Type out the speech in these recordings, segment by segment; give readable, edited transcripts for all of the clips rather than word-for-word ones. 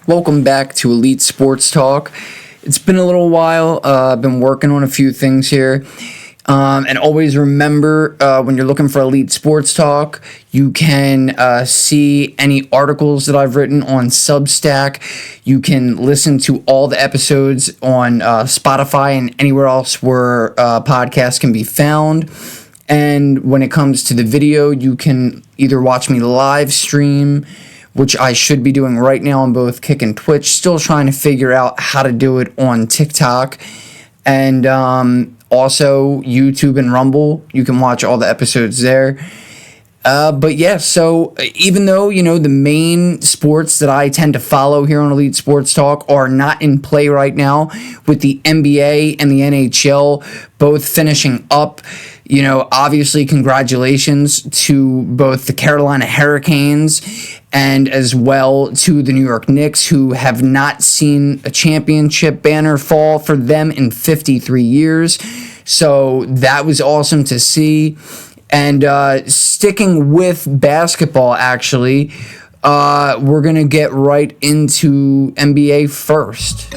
Welcome back to Elite Sports Talk. It's been a little while. I've been working on a few things here. And always remember, when you're looking for Elite Sports Talk, you can see any articles that I've written on Substack. You can listen to all the episodes on Spotify and anywhere else where podcasts can be found. And when it comes to the video, you can either watch me live stream, which I should be doing right now on both Kick and Twitch. Still trying to figure out how to do it on TikTok. And also YouTube and Rumble. You can watch all the episodes there. But yeah, so even though, the main sports that I tend to follow here on Elite Sports Talk are not in play right now, with the NBA and the NHL both finishing up, obviously congratulations to both the Carolina Hurricanes and as well to the New York Knicks, who have not seen a championship banner fall for them in 53 years. So that was awesome to see. And sticking with basketball, actually, we're going to get right into NBA first.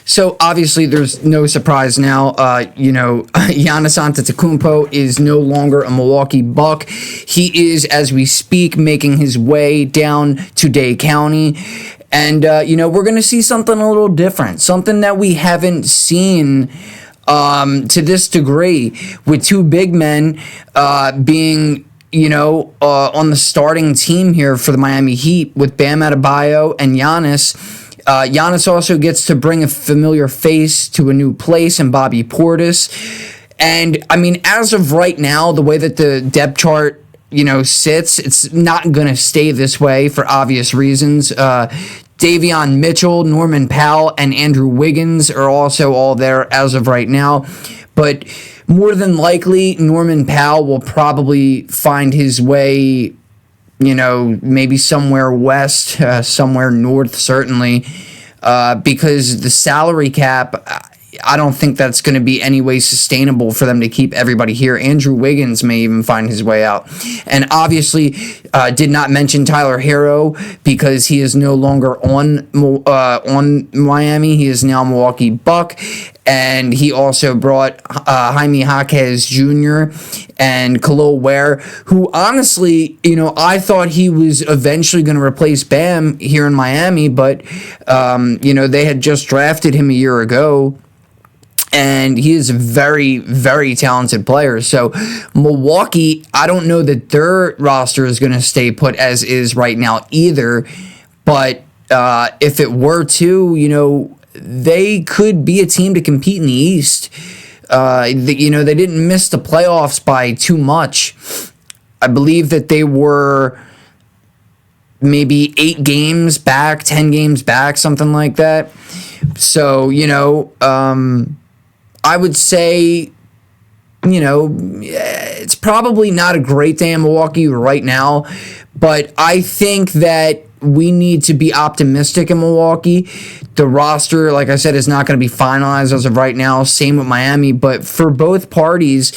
So obviously there's no surprise now, Giannis Antetokounmpo is no longer a Milwaukee Buck. He is, as we speak, making his way down to Dade County. And, we're going to see something a little different, something that we haven't seen to this degree, with two big men being, on the starting team here for the Miami Heat with Bam Adebayo and Giannis. Giannis also gets to bring a familiar face to a new place in Bobby Portis. And, as of right now, the way that the depth chart, sits, it's not going to stay this way for obvious reasons. Davion Mitchell, Norman Powell, and Andrew Wiggins are also all there as of right now. But more than likely, Norman Powell will probably find his way, maybe somewhere west, somewhere north, certainly, because the salary cap, I don't think that's going to be any way sustainable for them to keep everybody here. Andrew Wiggins may even find his way out. And obviously, did not mention Tyler Hero because he is no longer on Miami. He is now Milwaukee Buck. And he also brought Jaime Jaquez Jr. and Khalil Ware, who honestly, I thought he was eventually going to replace Bam here in Miami, but, they had just drafted him a year ago. And he is a very, very talented player. So Milwaukee, I don't know that their roster is going to stay put as is right now either. But if it were to, they could be a team to compete in the East. They didn't miss the playoffs by too much. I believe that they were maybe 8 games back, 10 games back, something like that. So, I would say, it's probably not a great day in Milwaukee right now, but I think that we need to be optimistic in Milwaukee. The roster, like I said, is not going to be finalized as of right now. Same with Miami, but for both parties,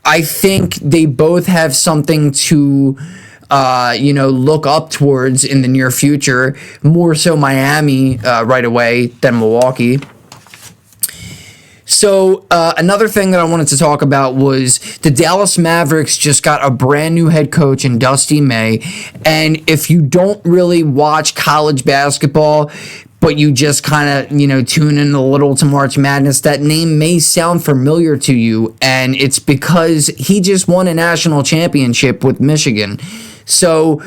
I think they both have something to look up towards in the near future. More so Miami right away than Milwaukee. So another thing that I wanted to talk about was the Dallas Mavericks just got a brand new head coach in Dusty May. And if you don't really watch college basketball, but you just kind of, tune in a little to March Madness, that name may sound familiar to you. And it's because he just won a national championship with Michigan. So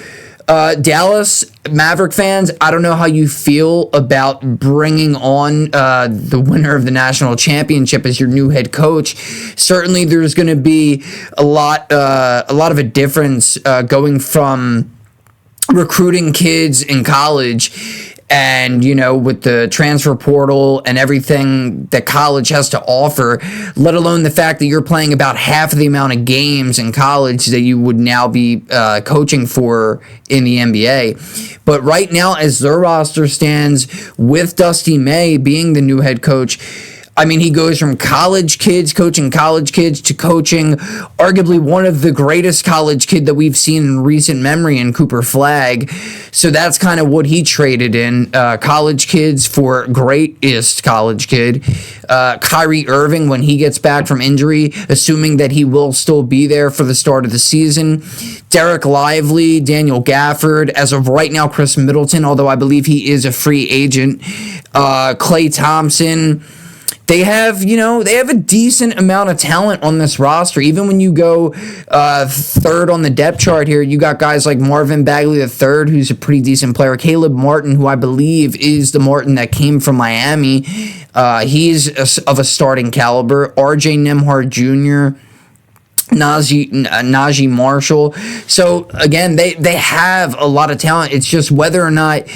Dallas Maverick fans, I don't know how you feel about bringing on the winner of the national championship as your new head coach. Certainly, there's going to be a lot of a difference going from recruiting kids in college. And, with the transfer portal and everything that college has to offer, let alone the fact that you're playing about half of the amount of games in college that you would now be coaching for in the NBA. But right now, as their roster stands, with Dusty May being the new head coach, I mean, he goes from college kids, coaching college kids, to coaching arguably one of the greatest college kid that we've seen in recent memory in Cooper Flagg. So that's kind of what he traded in, college kids for greatest college kid. Kyrie Irving, when he gets back from injury, assuming that he will still be there for the start of the season. Derek Lively, Daniel Gafford, as of right now, Chris Middleton, although I believe he is a free agent. Klay Thompson. They have a decent amount of talent on this roster. Even when you go third on the depth chart here, you got guys like Marvin Bagley III, who's a pretty decent player. Caleb Martin, who I believe is the Martin that came from Miami. He's of a starting caliber. RJ Nembhard Jr., Najee Marshall. So again, they have a lot of talent. It's just whether or not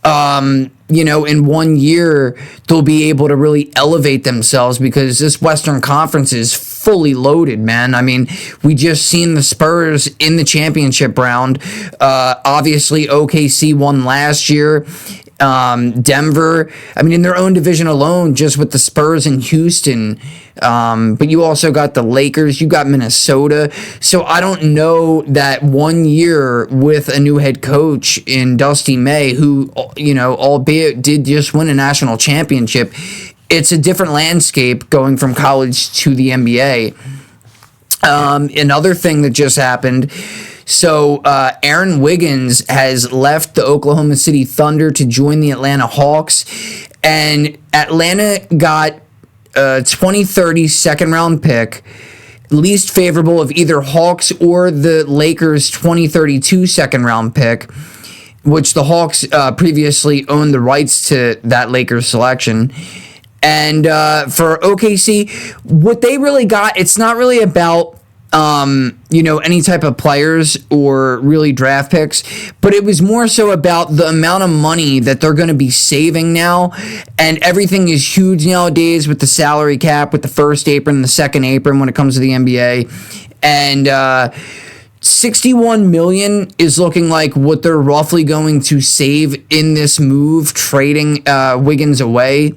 in 1 year they'll be able to really elevate themselves, because this Western Conference is fully loaded, man. I mean, we just seen the Spurs in the championship round. Obviously, OKC won last year. Denver, I mean, in their own division alone, just with the Spurs and Houston. But you also got the Lakers, you got Minnesota. So I don't know that 1 year with a new head coach in Dusty May, who, albeit did just win a national championship, it's a different landscape going from college to the NBA. Another thing that just happened. So Aaron Wiggins has left the Oklahoma City Thunder to join the Atlanta Hawks, and Atlanta got a 2030 second-round pick, least favorable of either Hawks or the Lakers' 2032 second-round pick, which the Hawks previously owned the rights to that Lakers selection. And for OKC, what they really got, it's not really about any type of players or really draft picks, but it was more so about the amount of money that they're going to be saving now. And everything is huge nowadays with the salary cap, with the first apron, the second apron when it comes to the NBA. And $61 million is looking like what they're roughly going to save in this move, trading Wiggins away.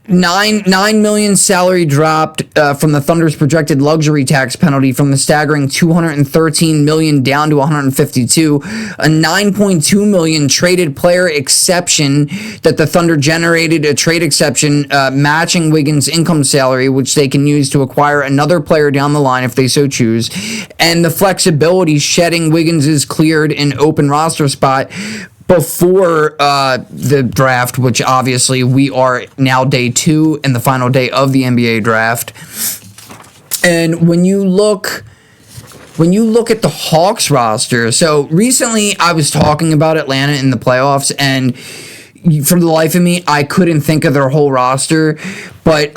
$9 million salary dropped from the Thunder's projected luxury tax penalty from the staggering $213 million down to $152. A $9.2 million traded player exception that the Thunder generated, a trade exception matching Wiggins' income salary, which they can use to acquire another player down the line if they so choose. And the flexibility shedding Wiggins' cleared and open roster spot before the draft, which obviously we are now day 2 and the final day of the NBA draft. And when you look at the Hawks roster, so recently I was talking about Atlanta in the playoffs, and for the life of me, I couldn't think of their whole roster. But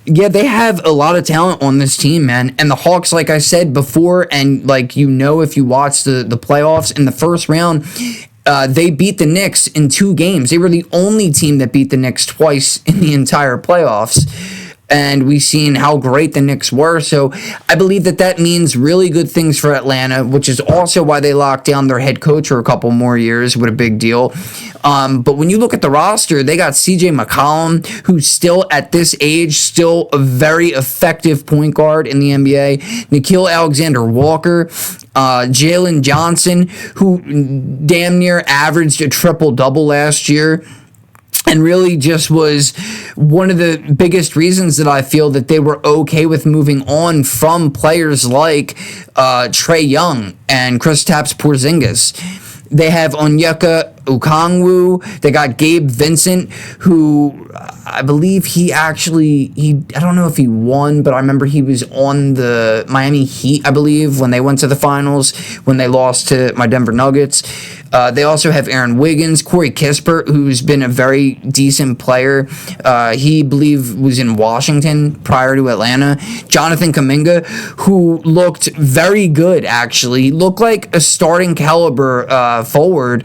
they have a lot of talent on this team, man. And the Hawks, like I said before, and if you watch the playoffs in the first round, they beat the Knicks in 2 games. They were the only team that beat the Knicks twice in the entire playoffs. And we've seen how great the Knicks were. So I believe that means really good things for Atlanta, which is also why they locked down their head coach for a couple more years. What a big deal. But when you look at the roster, they got CJ McCollum, who's still at this age, still a very effective point guard in the NBA. Nickeil Alexander-Walker, Jalen Johnson, who damn near averaged a triple-double last year, and really just was one of the biggest reasons that I feel that they were okay with moving on from players like Trae Young and Kristaps Porzingis. They have Onyeka Okongwu. They got Gabe Vincent, who I believe I don't know if he won, but I remember he was on the Miami Heat, I believe, when they went to the finals, when they lost to my Denver Nuggets. They also have Aaron Wiggins, Corey Kispert, who's been a very decent player. He, believe, was in Washington prior to Atlanta. Jonathan Kuminga, who looked very good, actually. He looked like a starting caliber forward.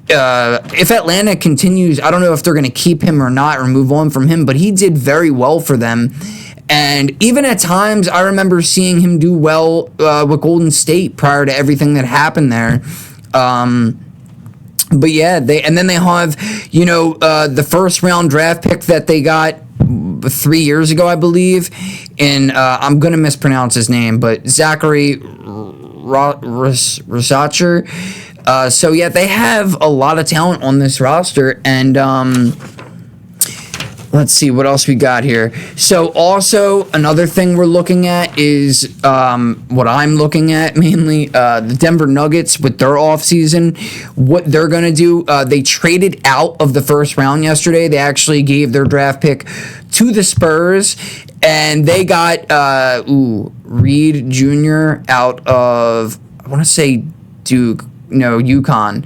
If Atlanta continues, I don't know if they're going to keep him or not or move on from him, but he did very well for them. And even at times, I remember seeing him do well with Golden State prior to everything that happened there. But yeah, they have, the first round draft pick that they got 3 years ago, I believe, and I'm gonna mispronounce his name, but Zachary Rosacher. So yeah, they have a lot of talent on this roster, and let's see what else we got here. So also another thing we're looking at is what I'm looking at mainly, the Denver Nuggets with their offseason. What they're going to do, they traded out of the first round yesterday. They actually gave their draft pick to the Spurs, and they got Reed Jr. out of, I want to say UConn.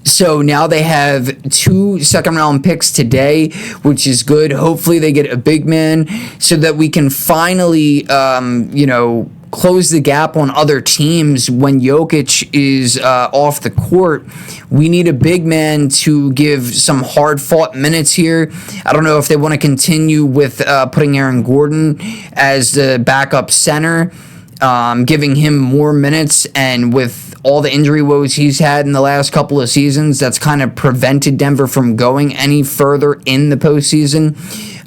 So now they have 2 second-round picks today, which is good. Hopefully they get a big man so that we can finally, close the gap on other teams when Jokic is off the court. We need a big man to give some hard-fought minutes here. I don't know if they want to continue with putting Aaron Gordon as the backup center, giving him more minutes, and with all the injury woes he's had in the last couple of seasons, that's kind of prevented Denver from going any further in the postseason.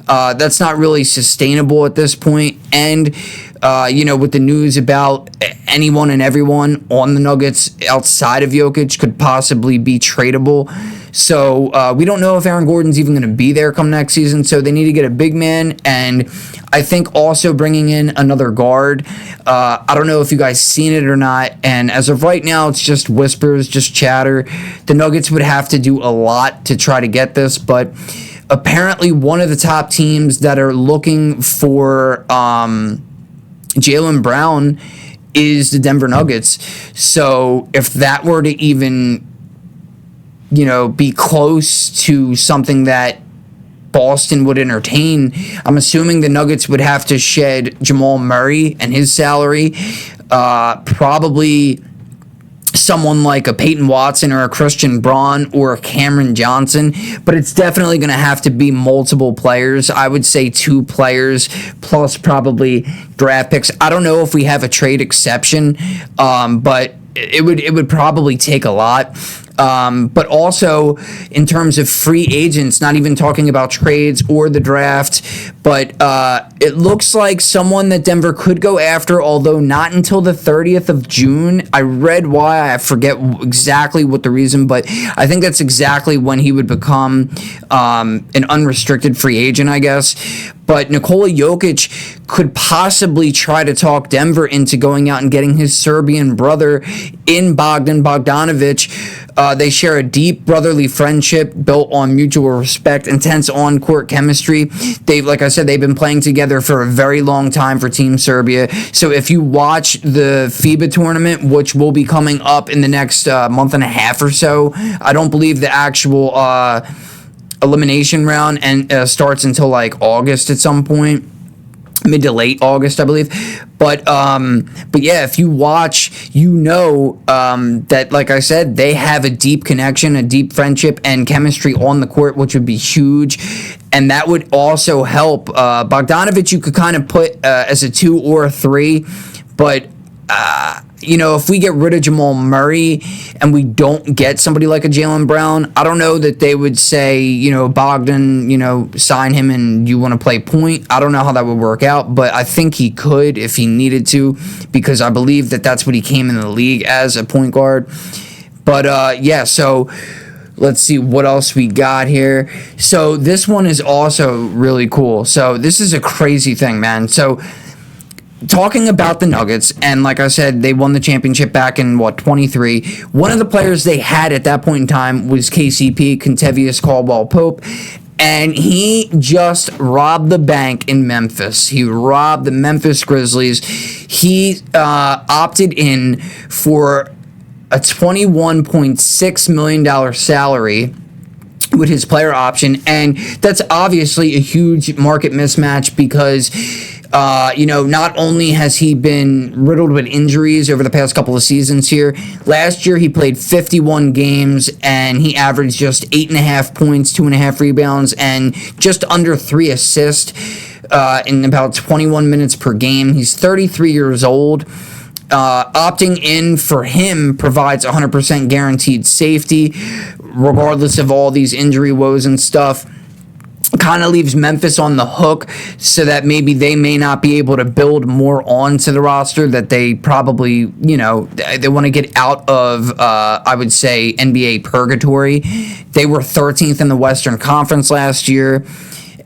That's not really sustainable at this point. And, with the news about anyone and everyone on the Nuggets outside of Jokic could possibly be tradable. So we don't know if Aaron Gordon's even going to be there come next season. So they need to get a big man, and I think also bringing in another guard. I don't know if you guys seen it or not, and as of right now, it's just whispers, just chatter. The Nuggets would have to do a lot to try to get this, but apparently one of the top teams that are looking for Jaylen Brown is the Denver Nuggets. So if that were to even, be close to something that Boston would entertain, I'm assuming the Nuggets would have to shed Jamal Murray and his salary. Probably someone like a Peyton Watson or a Christian Braun or a Cameron Johnson, but it's definitely going to have to be multiple players. I would say 2 players plus probably draft picks. I don't know if we have a trade exception, but it would probably take a lot. But also in terms of free agents, not even talking about trades or the draft, but it looks like someone that Denver could go after, although not until the 30th of June. I read why. I forget exactly what the reason, but I think that's exactly when he would become an unrestricted free agent, I guess. But Nikola Jokic could possibly try to talk Denver into going out and getting his Serbian brother in Bogdan Bogdanovic. They share a deep brotherly friendship built on mutual respect, intense on-court chemistry. Like I said, they've been playing together for a very long time for Team Serbia. So if you watch the FIBA tournament, which will be coming up in the next month and a half or so, I don't believe the actual elimination round starts until like August at some point, mid to late August, I believe. But yeah, if you watch, that, like I said, they have a deep connection, a deep friendship and chemistry on the court, which would be huge. And that would also help. Bogdanovic, you could kind of put as a 2 or a 3, but if we get rid of Jamal Murray and we don't get somebody like a Jaylen Brown, I don't know that they would say, Bogdan, sign him and you want to play point. I don't know how that would work out, but I think he could if he needed to, because I believe that that's what he came in the league as, a point guard. But yeah, so let's see what else we got here. So this one is also really cool. So this is a crazy thing, man. So talking about the Nuggets, and like I said, they won the championship back in, 23. One of the players they had at that point in time was KCP, Kentavious Caldwell-Pope, and he just robbed the bank in Memphis. He robbed the Memphis Grizzlies. He opted in for a $21.6 million salary with his player option, and that's obviously a huge market mismatch because not only has he been riddled with injuries over the past couple of seasons here, last year he played 51 games and he averaged just 8.5 points, 2.5 rebounds, and just under 3 assists in about 21 minutes per game. He's 33 years old. opting in for him provides 100% guaranteed safety, regardless of all these injury woes and stuff. Kind of leaves Memphis on the hook so that maybe they may not be able to build more onto the roster that they probably, they want to get out of, I would say, NBA purgatory. They were 13th in the Western Conference last year.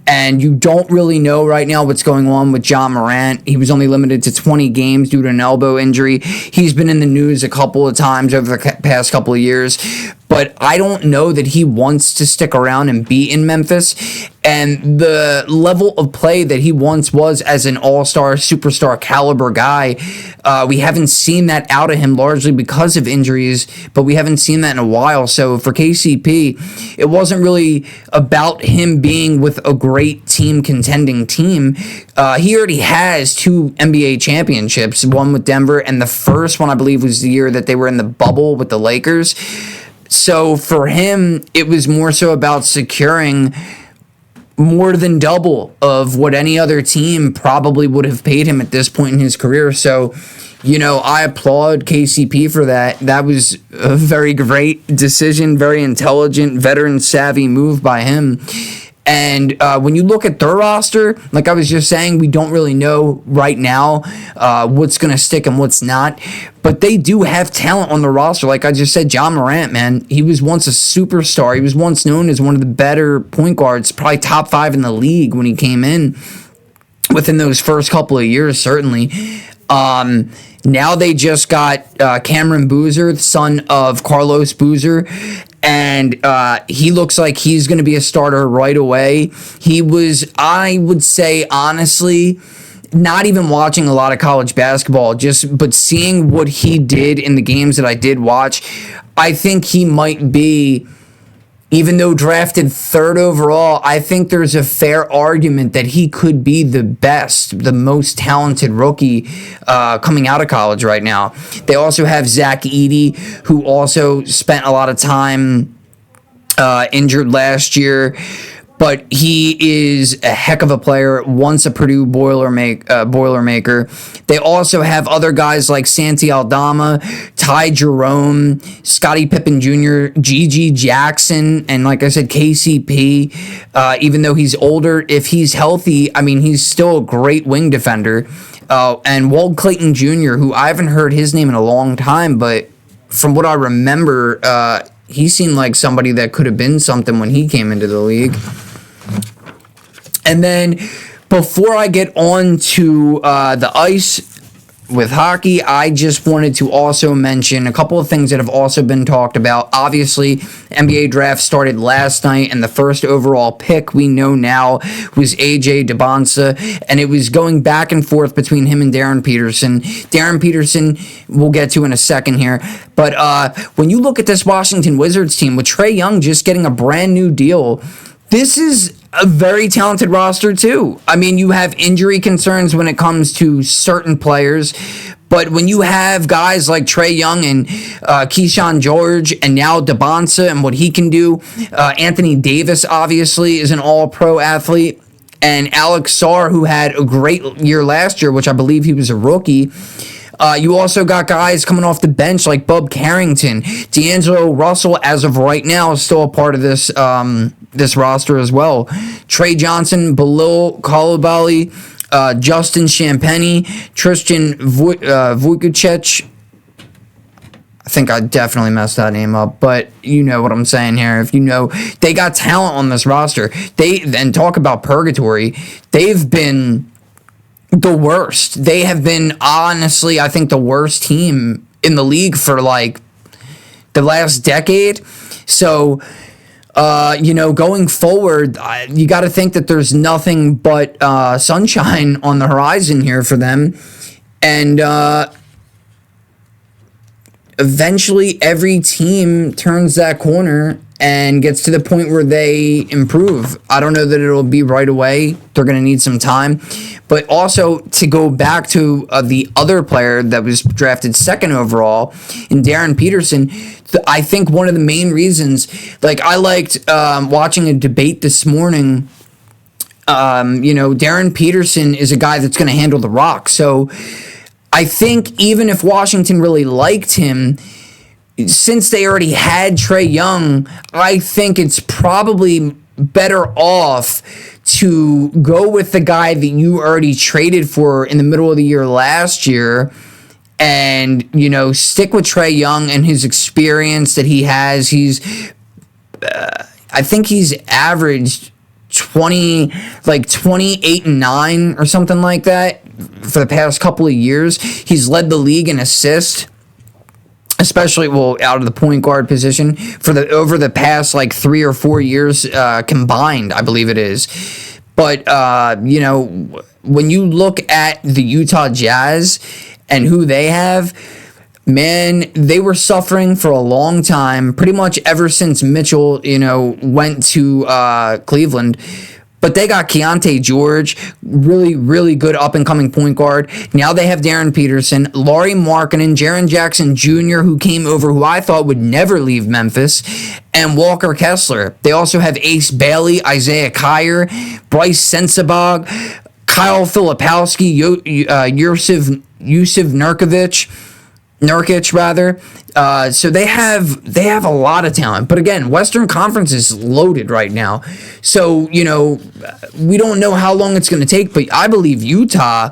And you don't really know right now what's going on with Ja Morant. He was only limited to 20 games due to an elbow injury. He's been in the news a couple of times over the past couple of years. But I don't know that he wants to stick around and be in Memphis. And the level of play that he once was as an all-star, superstar caliber guy, we haven't seen that out of him largely because of injuries, but we haven't seen that in a while. So for KCP, it wasn't really about him being with a great team, contending team. He already has 2 NBA championships, one with Denver, and the first one, I believe, was the year that they were in the bubble with the Lakers. So for him, it was more so about securing more than double of what any other team probably would have paid him at this point in his career. So, I applaud KCP for that. That was a very great decision, very intelligent, veteran-savvy move by him. And when you look at their roster, like I was just saying, we don't really know right now what's going to stick and what's not. But they do have talent on the roster. Like I just said, Ja Morant, man, he was once a superstar. He was once known as one of the better point guards, probably top 5 in the league when he came in within those first couple of years, certainly. Now they just got Cameron Boozer, the son of Carlos Boozer, and he looks like he's going to be a starter right away. He was, I would say, honestly, not even watching a lot of college basketball, but seeing what he did in the games that I did watch, I think he might be, even though drafted 3rd overall, I think there's a fair argument that he could be the best, the most talented rookie coming out of college right now. They also have Zach Edey, who also spent a lot of time injured last year. But he is a heck of a player, once a Purdue Boilermaker. They also have other guys like Santi Aldama, Ty Jerome, Scottie Pippen Jr., Gigi Jackson, and like I said, KCP. Even though he's older, if he's healthy, he's still a great wing defender. And Walt Clayton Jr., who I haven't heard his name in a long time, but from what I remember, he seemed like somebody that could have been something when he came into the league. And then before I get on to the ice with hockey, I just wanted to also mention a couple of things that have also been talked about. Obviously, NBA draft started last night, and the first overall pick we know now was AJ Debonsa, and it was going back and forth between him and Darren Peterson. Darren Peterson, we'll get to in a second here, but when you look at this Washington Wizards team, with Trae Young just getting a brand new deal, this is a very talented roster too. You have injury concerns when it comes to certain players, but when you have guys like Trae Young and Keyshawn George and now Debonsa and what he can do, Anthony Davis obviously is an all-pro athlete, and Alex Sarr, who had a great year last year, which I believe he was a rookie. You also got guys coming off the bench like Bub Carrington. D'Angelo Russell, as of right now, is still a part of this this roster as well. Trey Johnson, Bilal Coulibaly, Justin Champagnie, Tristan Vujicic. I think I definitely messed that name up, but you know what I'm saying here. If you know, they got talent on this roster. Then talk about purgatory. They've been the worst. They have been, honestly, I think the worst team in the league for like the last decade. So, going forward, you got to think that there's nothing but sunshine on the horizon here for them. And eventually every team turns that corner and gets to the point where they improve. I don't know that it'll be right away. They're going to need some time. But also, to go back to the other player that was drafted 2nd overall, in Darren Peterson, I think one of the main reasons, I liked watching a debate this morning. Darren Peterson is a guy that's going to handle the rock. So I think even if Washington really liked him, since they already had Trae Young, I think it's probably better off to go with the guy that you already traded for in the middle of the year last year and, stick with Trae Young and his experience that he has. I think he's averaged 28 and 9 or something like that for the past couple of years. He's led the league in assists, especially out of the point guard position over the past 3 or 4 years combined, I believe it is. But when you look at the Utah Jazz and who they have, man, they were suffering for a long time, pretty much ever since Mitchell, went to Cleveland. But they got Keontae George, really, really good up-and-coming point guard. Now they have Darren Peterson, Lauri Markkanen, Jaren Jackson Jr., who came over, who I thought would never leave Memphis, and Walker Kessler. They also have Ace Bailey, Isaiah Kyer, Bryce Sensabaugh, Kyle Filipowski, Yusuf Nurkic, rather. So they have a lot of talent. But again, Western Conference is loaded right now. So, we don't know how long it's going to take, but I believe Utah,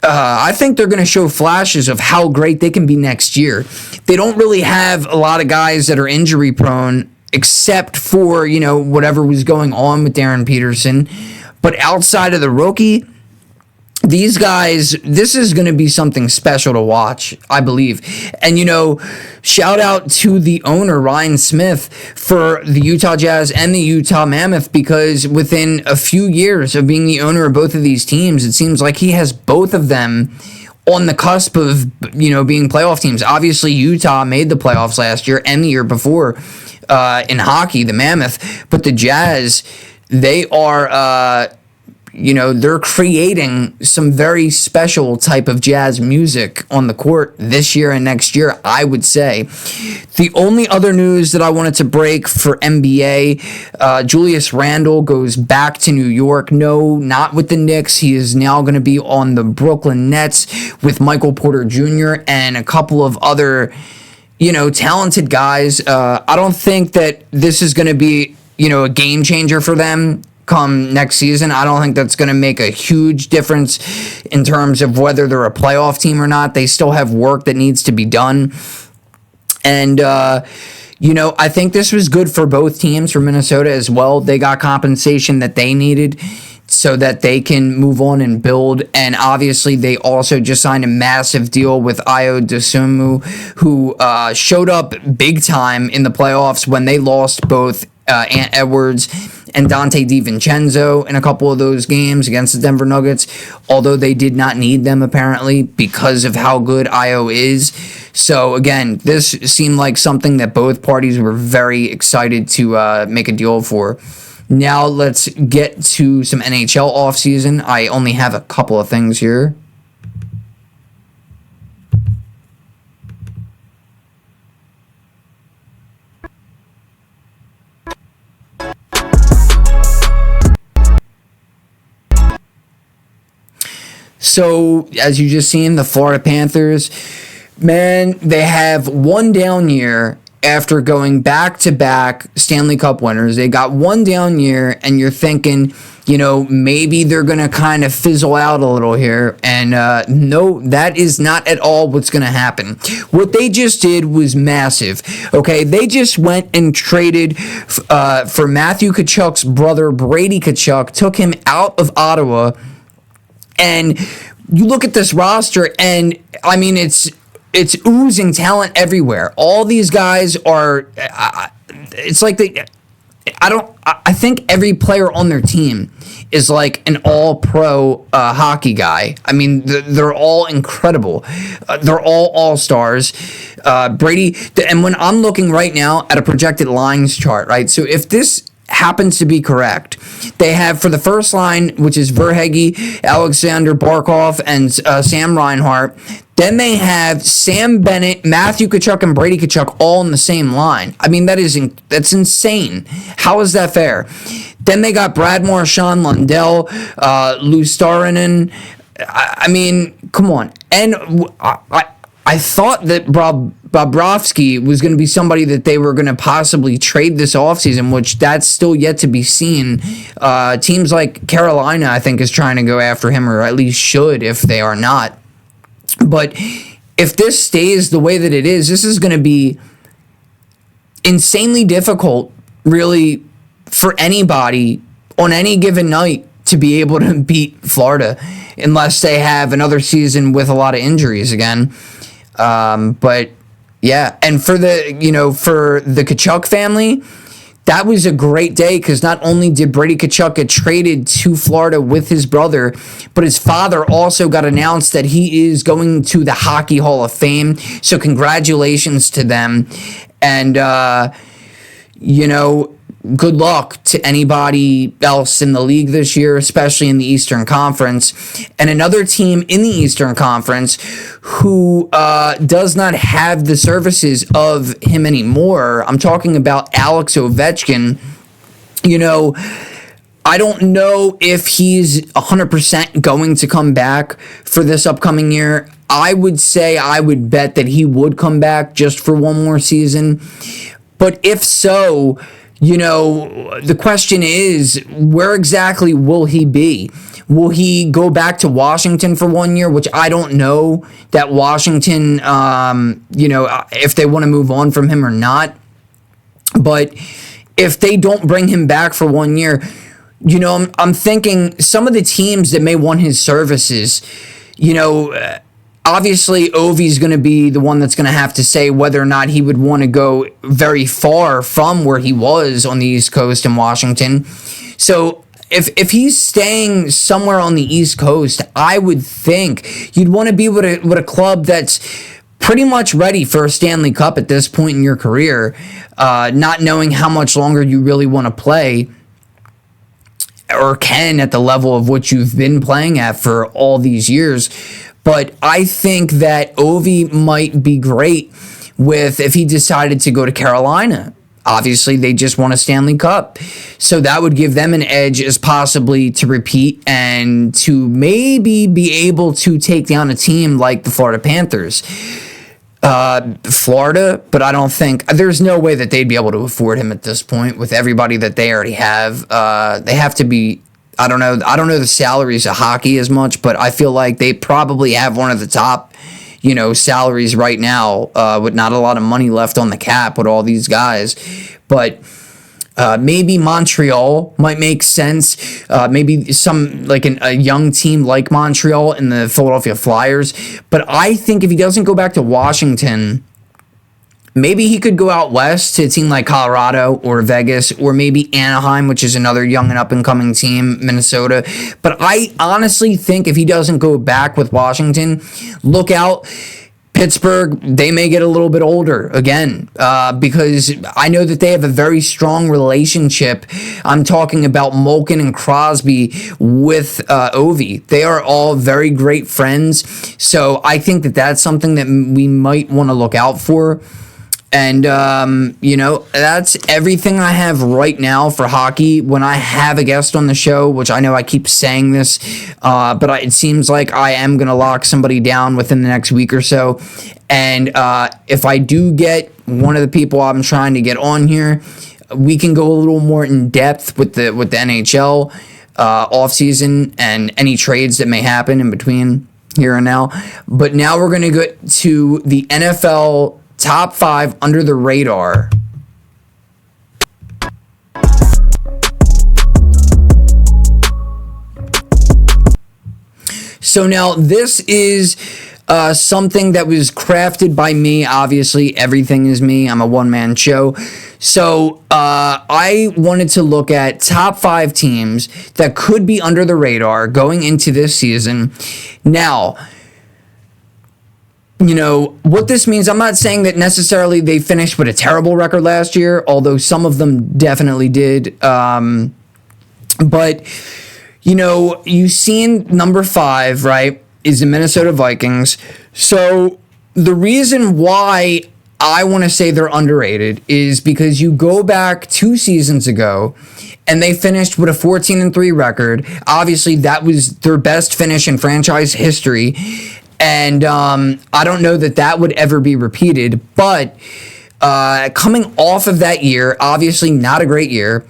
I think they're going to show flashes of how great they can be next year. They don't really have a lot of guys that are injury prone, except for, whatever was going on with Darren Peterson. But outside of the rookie, these guys, this is going to be something special to watch, I believe. And, shout out to the owner, Ryan Smith, for the Utah Jazz and the Utah Mammoth, because within a few years of being the owner of both of these teams, it seems like he has both of them on the cusp of, being playoff teams. Obviously, Utah made the playoffs last year and the year before in hockey, the Mammoth. But the Jazz, they are... they're creating some very special type of jazz music on the court this year and next year, I would say. The only other news that I wanted to break for NBA, Julius Randle goes back to New York. No, not with the Knicks. He is now going to be on the Brooklyn Nets with Michael Porter Jr. and a couple of other, talented guys. I don't think that this is going to be, a game changer for them come next season. I don't think that's going to make a huge difference in terms of whether they're a playoff team or not. They still have work that needs to be done. And, I think this was good for both teams, for Minnesota as well. They got compensation that they needed so that they can move on and build. And obviously, they also just signed a massive deal with Ayo Dosunmu, who showed up big time in the playoffs when they lost both Ant Edwards and Dante DiVincenzo in a couple of those games against the Denver Nuggets, although they did not need them apparently because of how good Ayo is. So again, this seemed like something that both parties were very excited to make a deal for. Now let's get to some NHL offseason. I only have a couple of things here. So, as you just seen, the Florida Panthers, man, they have one down year after going back-to-back Stanley Cup winners. They got one down year, and you're thinking, maybe they're going to kind of fizzle out a little here. And no, that is not at all what's going to happen. What they just did was massive. Okay, they just went and traded for Matthew Tkachuk's brother, Brady Tkachuk, took him out of Ottawa. And you look at this roster, and I mean, it's oozing talent everywhere. All these guys are. It's like I think every player on their team is like an all-pro hockey guy. I mean, they're all incredible. They're all stars. Brady, and when I'm looking right now at a projected lines chart, right? So if this happens to be correct, they have for the first line, which is Verhaeghe, Alexander Barkov, and Sam Reinhart. Then they have Sam Bennett, Matthew Tkachuk, and Brady Tkachuk all in the same line. I mean, that's insane. How is that fair? Then they got Brad Marchand, Lundell, Luostarinen. I mean, come on. And I thought that Bobrovsky was going to be somebody that they were going to possibly trade this offseason, which that's still yet to be seen. Teams like Carolina, I think, is trying to go after him, or at least should if they are not. But if this stays the way that it is, this is going to be insanely difficult, really, for anybody on any given night to be able to beat Florida, unless they have another season with a lot of injuries again. But yeah, and for the Tkachuk family, that was a great day, because not only did Brady Tkachuk get traded to Florida with his brother, but his father also got announced that he is going to the Hockey Hall of Fame. So congratulations to them. And, good luck to anybody else in the league this year, especially in the Eastern Conference. And another team in the Eastern Conference who does not have the services of him anymore. I'm talking about Alex Ovechkin. I don't know if he's 100% going to come back for this upcoming year. I would bet that he would come back just for one more season. But if so, the question is, where exactly will he be? Will he go back to Washington for 1 year, which I don't know that Washington, if they want to move on from him or not. But if they don't bring him back for 1 year, I'm thinking some of the teams that may want his services, obviously, Ovi's going to be the one that's going to have to say whether or not he would want to go very far from where he was on the East Coast in Washington. So if he's staying somewhere on the East Coast, I would think you'd want to be with a club that's pretty much ready for a Stanley Cup at this point in your career, not knowing how much longer you really want to play or can at the level of what you've been playing at for all these years. But I think that Ovi might be great if he decided to go to Carolina. Obviously, they just won a Stanley Cup. So that would give them an edge as possibly to repeat and to maybe be able to take down a team like the Florida Panthers. Florida, but I don't think there's no way that they'd be able to afford him at this point with everybody that they already have. They have to be. I don't know the salaries of hockey as much, but I feel like they probably have one of the top, salaries right now, with not a lot of money left on the cap with all these guys. But maybe Montreal might make sense. Maybe some like a young team like Montreal and the Philadelphia Flyers. But I think if he doesn't go back to Washington, maybe he could go out west to a team like Colorado or Vegas, or maybe Anaheim, which is another young and up-and-coming team, Minnesota. But I honestly think if he doesn't go back with Washington, look out. Pittsburgh, they may get a little bit older again, because I know that they have a very strong relationship. I'm talking about Malkin and Crosby with Ovi. They are all very great friends. So I think that that's something that we might want to look out for. And, that's everything I have right now for hockey. When I have a guest on the show, which I know I keep saying this, but it seems like I am going to lock somebody down within the next week or so. And if I do get one of the people I'm trying to get on here, we can go a little more in depth with the NHL offseason and any trades that may happen in between here and now. But now we're going to get to the NFL Top 5 under the radar. So now this is something that was crafted by me. Obviously, everything is me. I'm a one-man show. So I wanted to look at top 5 teams that could be under the radar going into this season. Now, what this means, I'm not saying that necessarily they finished with a terrible record last year, although some of them definitely did. But, you've seen number 5, right, is the Minnesota Vikings. So the reason why I want to say they're underrated is because you go back 2 seasons ago and they finished with a 14-3 record. Obviously, that was their best finish in franchise history. And I don't know that would ever be repeated. But coming off of that year, obviously not a great year.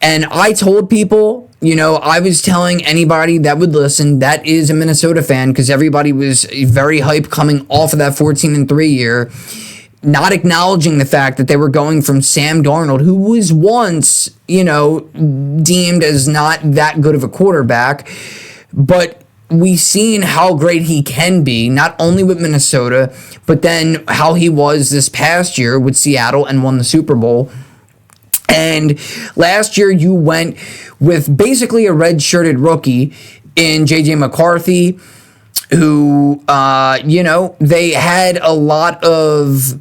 And I told people, I was telling anybody that would listen that is a Minnesota fan, because everybody was very hyped coming off of that 14-3 year, not acknowledging the fact that they were going from Sam Darnold, who was once, deemed as not that good of a quarterback, but we've seen how great he can be, not only with Minnesota, but then how he was this past year with Seattle and won the Super Bowl. And last year you went with basically a red-shirted rookie in J.J. McCarthy, who, they had a lot of,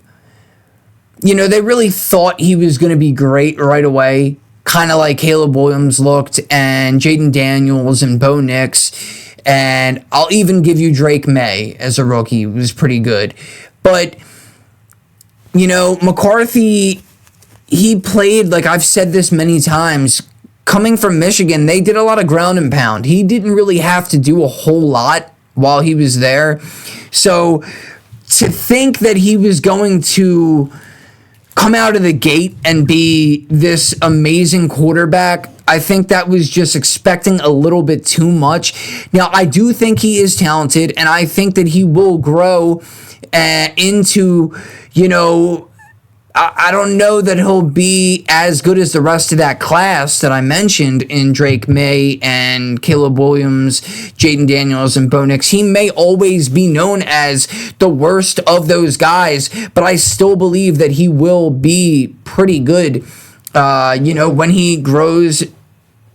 they really thought he was going to be great right away, kind of like Caleb Williams looked, and Jaden Daniels and Bo Nix, and I'll even give you Drake May as a rookie, who was pretty good. But, McCarthy, he played, like I've said this many times, coming from Michigan, they did a lot of ground and pound. He didn't really have to do a whole lot while he was there. So to think that he was going to come out of the gate and be this amazing quarterback, I think that was just expecting a little bit too much. Now, I do think he is talented, and I think that he will grow into, I don't know that he'll be as good as the rest of that class that I mentioned in Drake May and Caleb Williams, Jaden Daniels, and Bo Nix. He may always be known as the worst of those guys, but I still believe that he will be pretty good, when he grows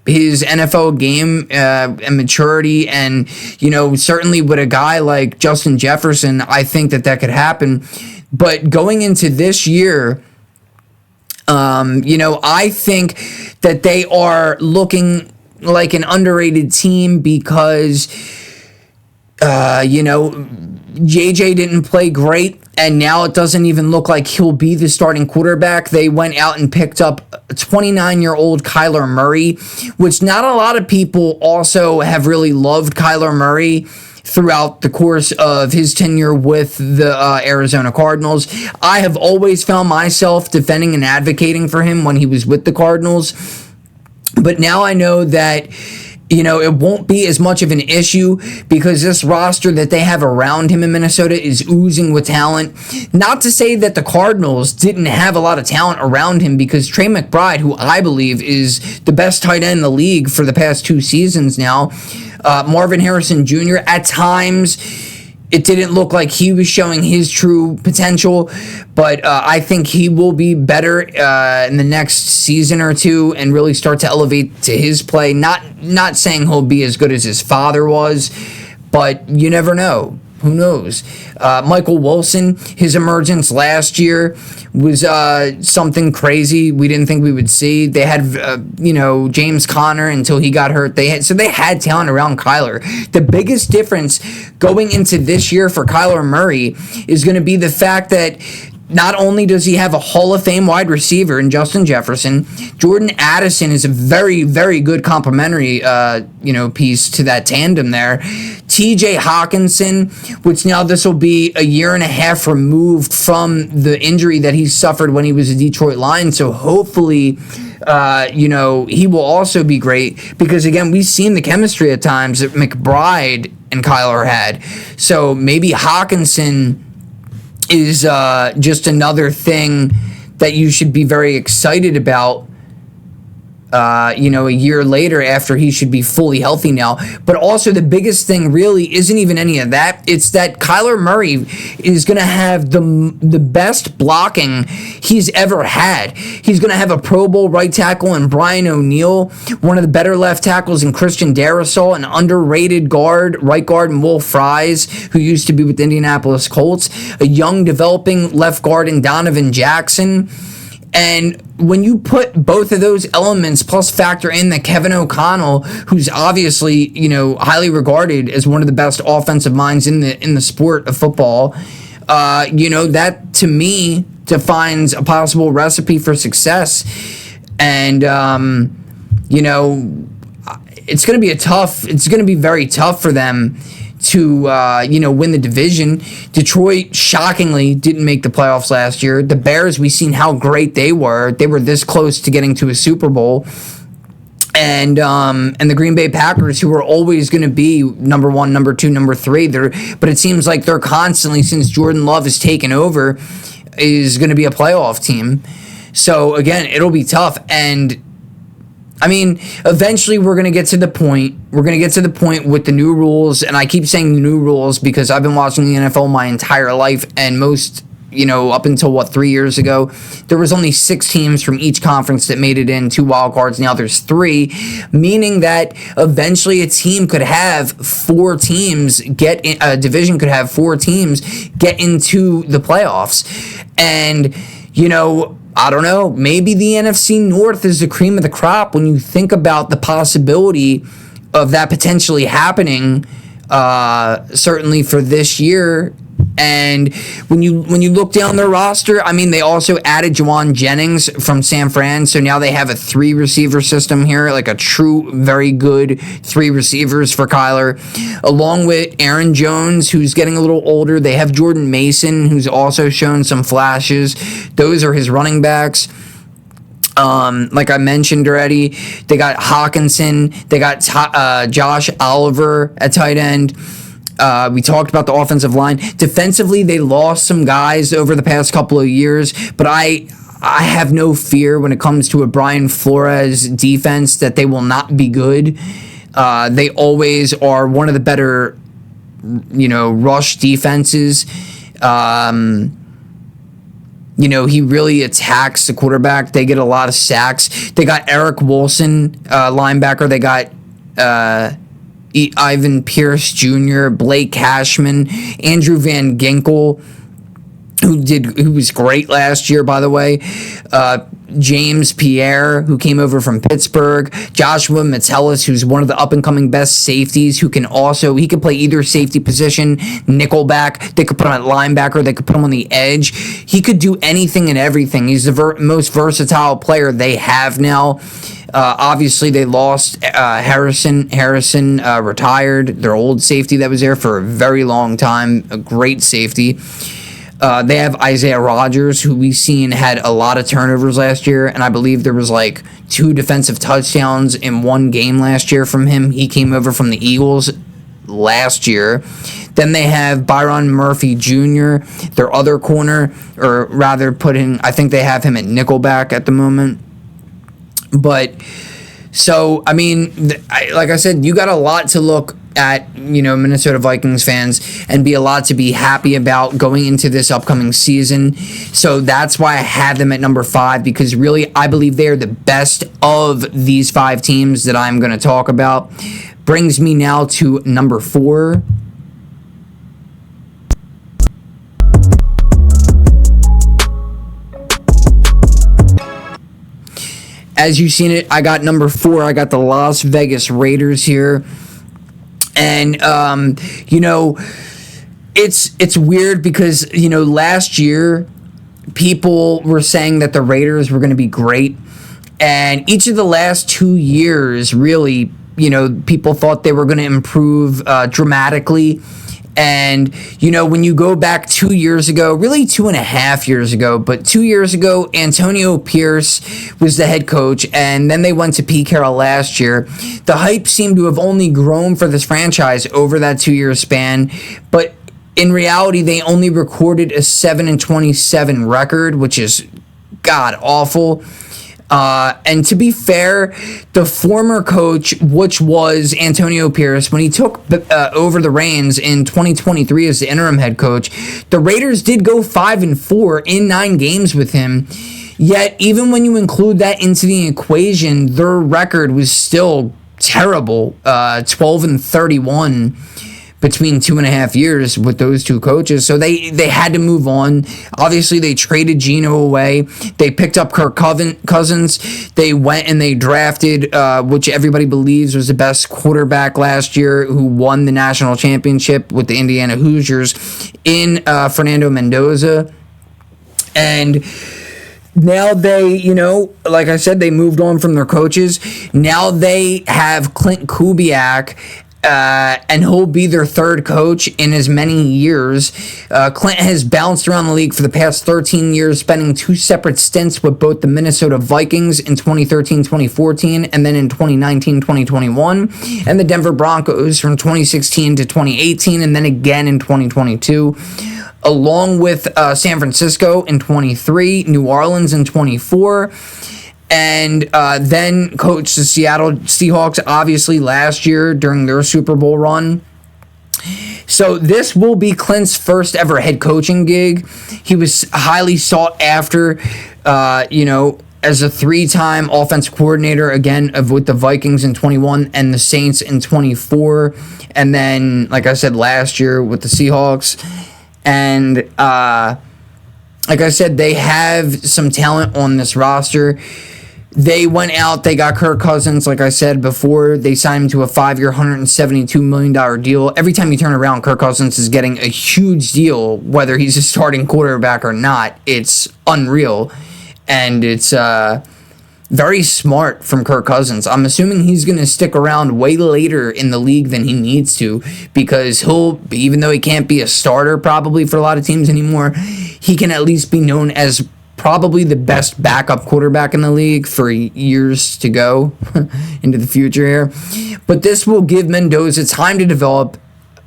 his NFL game and maturity, and, certainly with a guy like Justin Jefferson, I think that could happen. But going into this year, I think that they are looking like an underrated team because, JJ didn't play great, and now it doesn't even look like he'll be the starting quarterback. They went out and picked up 29-year-old Kyler Murray, which not a lot of people also have really loved Kyler Murray throughout the course of his tenure with the Arizona Cardinals. I have always found myself defending and advocating for him when he was with the Cardinals. But now I know that, it won't be as much of an issue because this roster that they have around him in Minnesota is oozing with talent. Not to say that the Cardinals didn't have a lot of talent around him, because Trey McBride, who I believe is the best tight end in the league for the past 2 seasons now, Marvin Harrison Jr., at times, it didn't look like he was showing his true potential, but I think he will be better in the next season or two and really start to elevate to his play. Not saying he'll be as good as his father was, but you never know. Who knows? Michael Wilson, his emergence last year was something crazy we didn't think we would see. They had, James Conner until he got hurt. They had talent around Kyler. The biggest difference going into this year for Kyler Murray is going to be the fact that not only does he have a Hall of Fame wide receiver in Justin Jefferson, Jordan Addison is a very, very good complementary, piece to that tandem there. TJ Hawkinson, which now this will be a year and a half removed from the injury that he suffered when he was a Detroit Lion. So hopefully, he will also be great, because again, we've seen the chemistry at times that McBride and Kyler had. So maybe Hawkinson is just another thing that you should be very excited about, a year later after he should be fully healthy now. But also the biggest thing really isn't even any of that. It's that Kyler Murray is going to have the best blocking he's ever had. He's going to have a Pro Bowl right tackle in Brian O'Neill, one of the better left tackles in Christian Darrisaw, an underrated right guard in Will Fries, who used to be with the Indianapolis Colts, a young developing left guard in Donovan Jackson. And when you put both of those elements, plus factor in that Kevin O'Connell, who's obviously, highly regarded as one of the best offensive minds in the sport of football, that to me defines a possible recipe for success. And, it's going to be very tough for them to win the division. Detroit shockingly didn't make the playoffs last year. The Bears, we've seen how great they were. They were this close to getting to a Super Bowl. And the Green Bay Packers, who are always going to be number 1, number 2, number 3, but it seems like they're constantly, since Jordan Love has taken over, is going to be a playoff team. So again, it'll be tough. And I mean, eventually we're going to get to the point. We're going to get to the point with the new rules. And I keep saying the new rules because I've been watching the NFL my entire life, and most, up until 3 years ago, there was only 6 teams from each conference that made it in, 2 wild cards. Now there's 3, meaning that eventually a team could have 4 teams get in, a division could have 4 teams get into the playoffs. And, I don't know, maybe the NFC North is the cream of the crop when you think about the possibility of that potentially happening, certainly for this year. And when you look down their roster, I mean, they also added Juwan Jennings from San Fran, so now they have a 3-receiver system here, like a true, very good 3 receivers for Kyler, along with Aaron Jones, who's getting a little older. They have Jordan Mason, who's also shown some flashes. Those are his running backs. Like I mentioned already, they got Hawkinson, they got Josh Oliver at tight end. We talked about the offensive line. Defensively, they lost some guys over the past couple of years, but I have no fear when it comes to a Brian Flores defense that they will not be good. They always are one of the better, rush defenses. He really attacks the quarterback. They get a lot of sacks. They got Eric Wilson, linebacker. They got Ivan Pierce Jr., Blake Cashman, Andrew Van Ginkel, who was great last year, by the way, James Pierre, who came over from Pittsburgh, Joshua Metellus, who's one of the up-and-coming best safeties, he can play either safety position, nickelback, they could put him at linebacker, they could put him on the edge. He could do anything and everything. He's the most versatile player they have now. Obviously, they lost Harrison. Harrison retired, their old safety that was there for a very long time, a great safety. They have Isaiah Rodgers, who we've seen had a lot of turnovers last year, and I believe there was 2 defensive touchdowns in one game last year from him. He came over from the Eagles last year. Then they have Byron Murphy Jr., their other corner, or rather I think they have him at nickelback at the moment. But, so, I mean, like I said, you got a lot to look at, Minnesota Vikings fans, and be a lot to be happy about going into this upcoming season. So that's why I have them at number 5, because really I believe they're the best of these 5 teams that I'm going to talk about. Brings me now to number 4. As you've seen it, I got number 4. I got the Las Vegas Raiders here. And, it's weird because, last year, people were saying that the Raiders were going to be great. And each of the last 2 years, really, people thought they were going to improve dramatically. And, when you go back 2 years ago, really 2.5 years ago, but 2 years ago, Antonio Pierce was the head coach, and then they went to Pete Carroll last year. The hype seemed to have only grown for this franchise over that 2-year span, but in reality, they only recorded a 7-27 record, which is god-awful. And to be fair, the former coach, which was Antonio Pierce, when he took over the reins in 2023 as the interim head coach, the Raiders did go 5-4 in 9 games with him. Yet, even when you include that into the equation, their record was still terrible, 12-31. Between 2.5 years with those 2 coaches. So they had to move on. Obviously, they traded Geno away. They picked up Kirk Cousins. They went and they drafted, which everybody believes was the best quarterback last year, who won the national championship with the Indiana Hoosiers, in Fernando Mendoza. And now they, like I said, they moved on from their coaches. Now they have Clint Kubiak and he'll be their third coach in as many years. Clint has bounced around the league for the past 13 years, spending 2 separate stints with both the Minnesota Vikings in 2013-2014 and then in 2019-2021, and the Denver Broncos from 2016 to 2018 and then again in 2022. Along with San Francisco in 23, New Orleans in 24, and then coached the Seattle Seahawks, obviously, last year during their Super Bowl run. So this will be Clint's first ever head coaching gig. He was highly sought after, as a 3-time offensive coordinator, again, with the Vikings in 21 and the Saints in 24. And then, like I said, last year with the Seahawks. And like I said, they have some talent on this roster. They went out, they got Kirk Cousins, like I said before. They signed him to a 5-year, $172 million deal. Every time you turn around, Kirk Cousins is getting a huge deal, whether he's a starting quarterback or not. It's unreal. And it's very smart from Kirk Cousins. I'm assuming he's going to stick around way later in the league than he needs to, because even though he can't be a starter probably for a lot of teams anymore, he can at least be known as probably the best backup quarterback in the league for years to go into the future here. But this will give Mendoza time to develop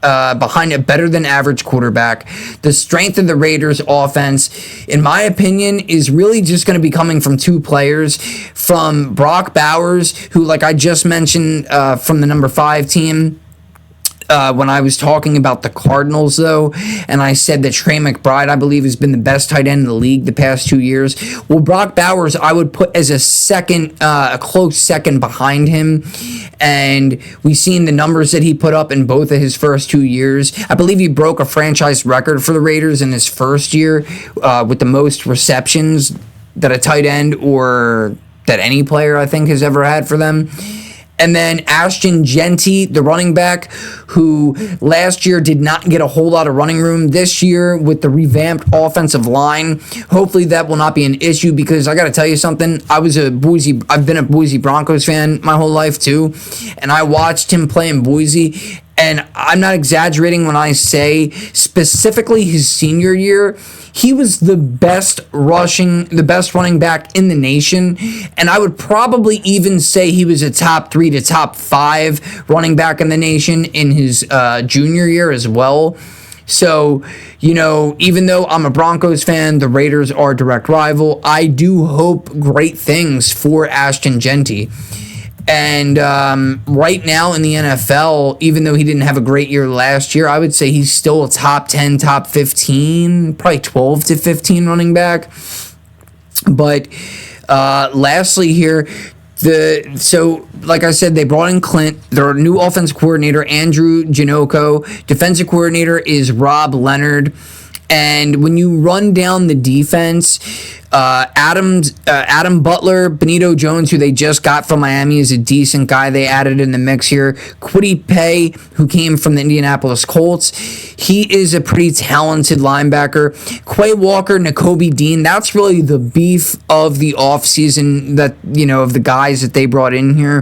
behind a better than average quarterback. The strength of the Raiders offense, in my opinion, is really just going to be coming from 2 players, from Brock Bowers, who, like I just mentioned, from the number 5 team, when I was talking about the Cardinals, though, and I said that Trey McBride, I believe, has been the best tight end in the league the past 2 years. Well, Brock Bowers, I would put as a close second behind him. And we've seen the numbers that he put up in both of his first 2 years. I believe he broke a franchise record for the Raiders in his first year with the most receptions that a tight end or that any player, I think, has ever had for them. And then Ashton Genty, the running back, who last year did not get a whole lot of running room. This year, with the revamped offensive line, hopefully that will not be an issue, because I got to tell you something. I've been a Boise Broncos fan my whole life too, and I watched him play in Boise. And I'm not exaggerating when I say specifically his senior year, he was the best running back in the nation. And I would probably even say he was a top 3 to top 5 running back in the nation in his junior year as well. So, even though I'm a Broncos fan, the Raiders are a direct rival. I do hope great things for Ashton Genty. And right now in the NFL, even though he didn't have a great year last year, I would say he's still a top 10, top 15, probably 12 to 15 running back. But lastly here, like I said, they brought in Clint. Their new offensive coordinator, Andrew Janocko. Defensive coordinator is Rob Leonard. And when you run down the defense, Adam Butler, Benito Jones, who they just got from Miami, is a decent guy they added in the mix here. Kwity Paye, who came from the Indianapolis Colts, he is a pretty talented linebacker. Quay Walker, Nakobe Dean, that's really the beef of the offseason, that, of the guys that they brought in here,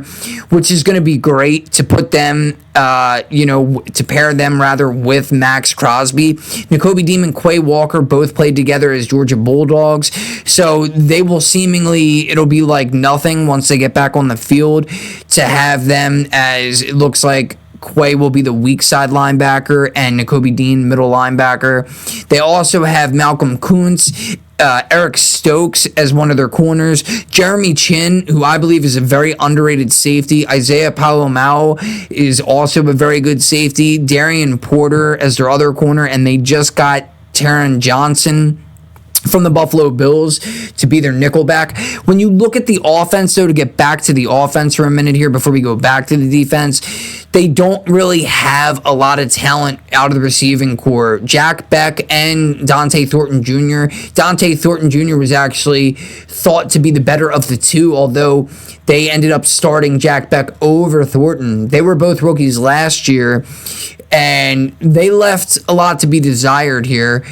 which is going to be great to put them, to pair them rather with Max Crosby. Nakobe Dean and Quay Walker both played together as Georgia Bulldogs. So they will it'll be like nothing once they get back on the field to have them, as it looks like Quay will be the weak side linebacker and Nakobe Dean middle linebacker. They also have Malcolm Kuntz, Eric Stokes as one of their corners, Jeremy Chin, who I believe is a very underrated safety, Isaiah Palomao is also a very good safety, Darian Porter as their other corner, and they just got Taron Johnson from the Buffalo Bills to be their nickelback. When you look at the offense, though, to get back to the offense for a minute here before we go back to the defense, they don't really have a lot of talent out of the receiving core. Jack Beck and Dante Thornton Jr. Dante Thornton Jr. was actually thought to be the better of the two, although they ended up starting Jack Beck over Thornton. They were both rookies last year, and they left a lot to be desired here.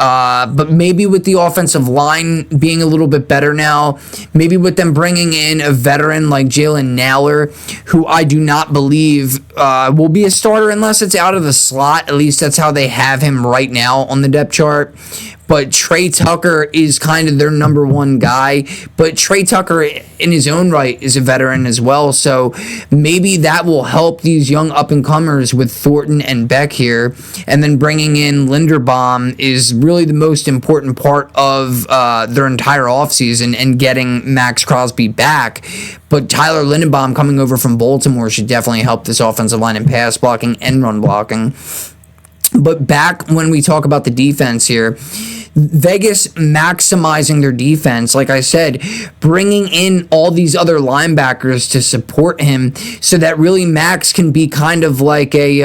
But maybe with the offensive line being a little bit better now, maybe with them bringing in a veteran like Jalen Naylor, who I do not believe will be a starter unless it's out of the slot. At least that's how they have him right now on the depth chart. But Trey Tucker is kind of their number one guy. But Trey Tucker, in his own right, is a veteran as well. So maybe that will help these young up-and-comers with Thornton and Beck here. And then bringing in Linderbaum is really the most important part of their entire offseason and getting Max Crosby back. But Tyler Linderbaum coming over from Baltimore should definitely help this offensive line in pass blocking and run blocking. But back when we talk about the defense here, Vegas maximizing their defense, like I said, bringing in all these other linebackers to support him so that really Max can be kind of like a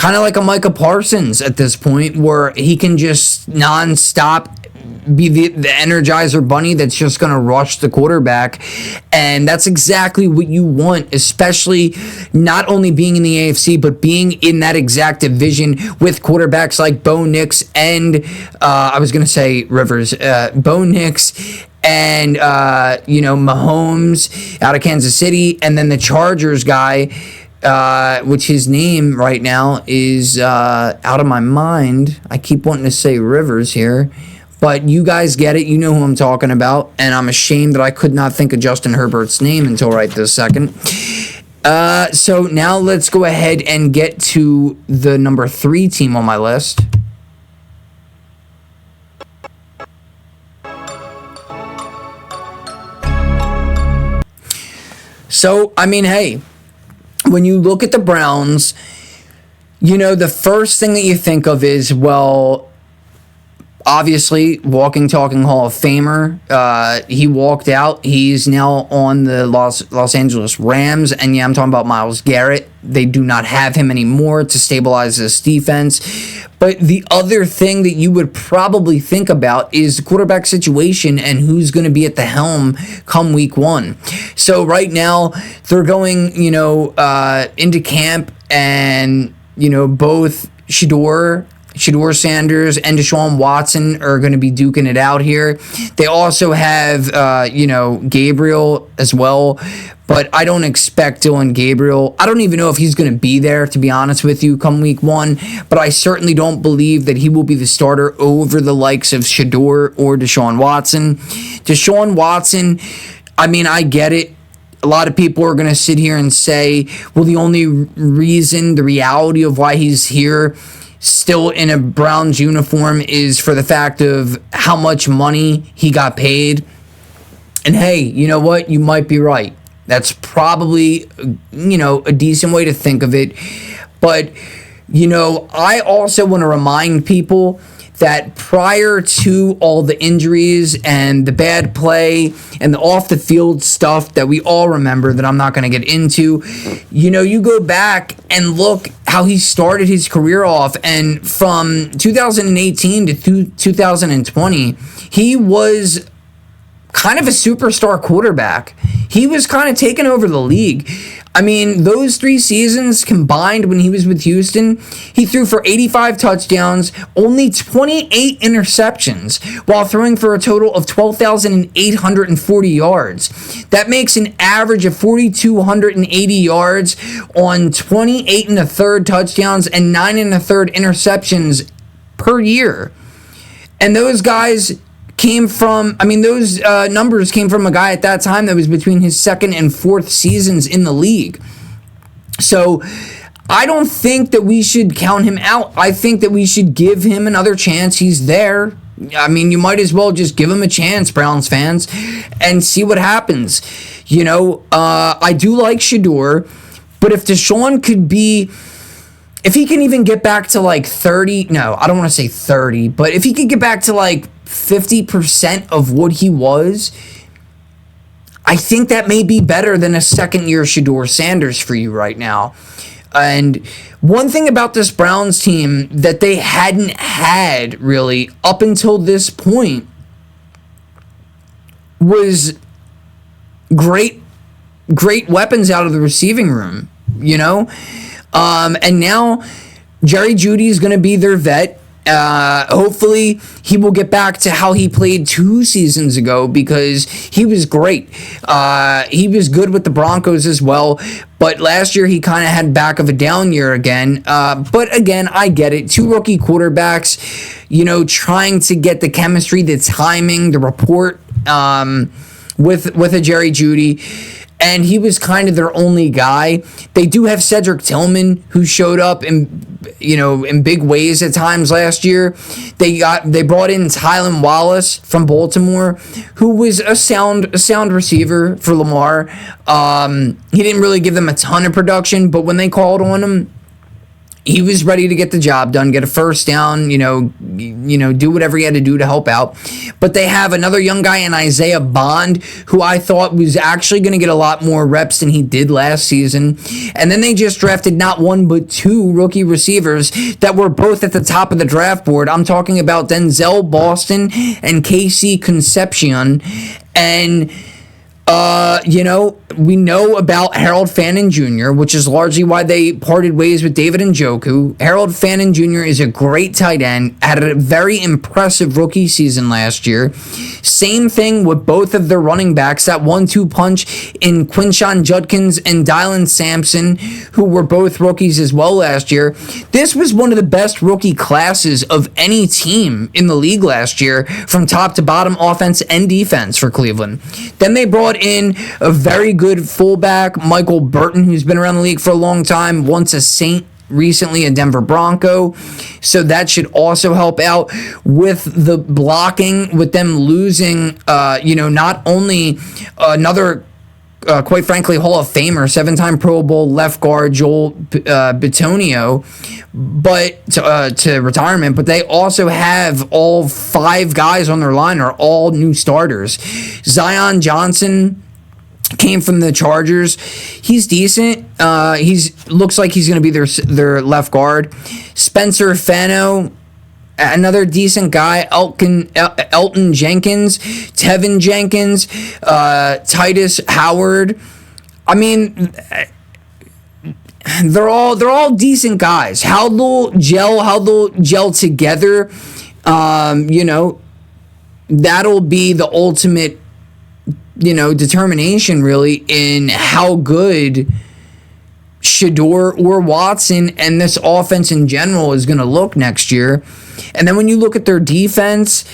Micah Parsons at this point, where he can just nonstop be the Energizer Bunny that's just going to rush the quarterback. And that's exactly what you want, especially not only being in the AFC, but being in that exact division with quarterbacks like Bo Nix and, I was going to say Rivers, Bo Nix and, Mahomes out of Kansas City, and then the Chargers guy, which his name right now is out of my mind. I keep wanting to say Rivers here. But you guys get it. You know who I'm talking about. And I'm ashamed that I could not think of Justin Herbert's name until right this second. So now let's go ahead and get to the number 3 team on my list. So, I mean, hey, when you look at the Browns, the first thing that you think of is, well, obviously, walking, talking Hall of Famer. He walked out. He's now on the Los Angeles Rams. And yeah, I'm talking about Myles Garrett. They do not have him anymore to stabilize this defense. But the other thing that you would probably think about is the quarterback situation and who's going to be at the helm come week 1. So right now, they're going, into camp, and, both Shedeur Sanders and Deshaun Watson are going to be duking it out here. They also have, Gabriel as well, but I don't expect Dylan Gabriel. I don't even know if he's going to be there, to be honest with you, come week 1, but I certainly don't believe that he will be the starter over the likes of Shedeur or Deshaun Watson. Deshaun Watson, I mean, I get it. A lot of people are going to sit here and say, well, the only reason, the reality of why he's here still in a Browns uniform is for the fact of how much money he got paid. And hey, you know what? You might be right. That's probably, a decent way to think of it. But, I also want to remind people that prior to all the injuries and the bad play and the off-the-field stuff that we all remember that I'm not going to get into, you go back and look how he started his career off. And from 2018 to 2020, he was kind of a superstar quarterback. He was kind of taking over the league. I mean, those 3 seasons combined when he was with Houston, he threw for 85 touchdowns, only 28 interceptions, while throwing for a total of 12,840 yards. That makes an average of 4,280 yards on 28 and a third touchdowns and 9 and a third interceptions per year. And those guys those numbers came from a guy at that time that was between his 2nd and 4th seasons in the league. So I don't think that we should count him out. I think that we should give him another chance. He's there. I mean, you might as well just give him a chance, Browns fans, and see what happens. I do like Shedeur, but if Deshaun could be, if he can even get back to like 30, no, I don't want to say 30, but if he could get back to like 50% of what he was, I think that may be better than a second-year Shedeur Sanders for you right now. And one thing about this Browns team that they hadn't had really up until this point was great weapons out of the receiving room, and now Jerry Jeudy is going to be their vet. Hopefully he will get back to how he played 2 seasons ago, because he was great. He was good with the Broncos as well, but last year he kind of had back of a down year again. But again, I get it. 2 rookie quarterbacks, trying to get the chemistry, the timing, the rapport with a Jerry Jeudy. And he was kind of their only guy. They do have Cedric Tillman, who showed up in big ways at times last year. They brought in Tylan Wallace from Baltimore, who was a sound receiver for Lamar. He didn't really give them a ton of production, but when they called on him, he was ready to get the job done, get a first down, do whatever he had to do to help out. But they have another young guy in Isaiah Bond, who I thought was actually going to get a lot more reps than he did last season. And then they just drafted not 1 but 2 rookie receivers that were both at the top of the draft board. I'm talking about Denzel Boston and Casey Concepcion. And we know about Harold Fannin Jr., which is largely why they parted ways with David Njoku. Harold Fannin Jr. is a great tight end, had a very impressive rookie season last year. Same thing with both of their running backs, that 1-2 punch in Quinshon Judkins and Dylan Sampson, who were both rookies as well last year. This was one of the best rookie classes of any team in the league last year, from top to bottom, offense and defense for Cleveland. Then they brought in a very good fullback, Michael Burton, who's been around the league for a long time, once a Saint, recently a Denver Bronco. So that should also help out with the blocking, with them losing, not only another, quite frankly, Hall of Famer, 7-time Pro Bowl left guard Joel Bitonio, but to retirement, but they also have all 5 guys on their line are all new starters. Zion Johnson came from the Chargers. He's decent. Looks like he's going to be their left guard. Spencer Fano, another decent guy. Elton Jenkins, Tevin Jenkins, Titus Howard. I mean, they're all decent guys. How they'll gel together, that'll be the ultimate, determination really in how good Shedeur or Watson and this offense in general is going to look next year. And then when you look at their defense,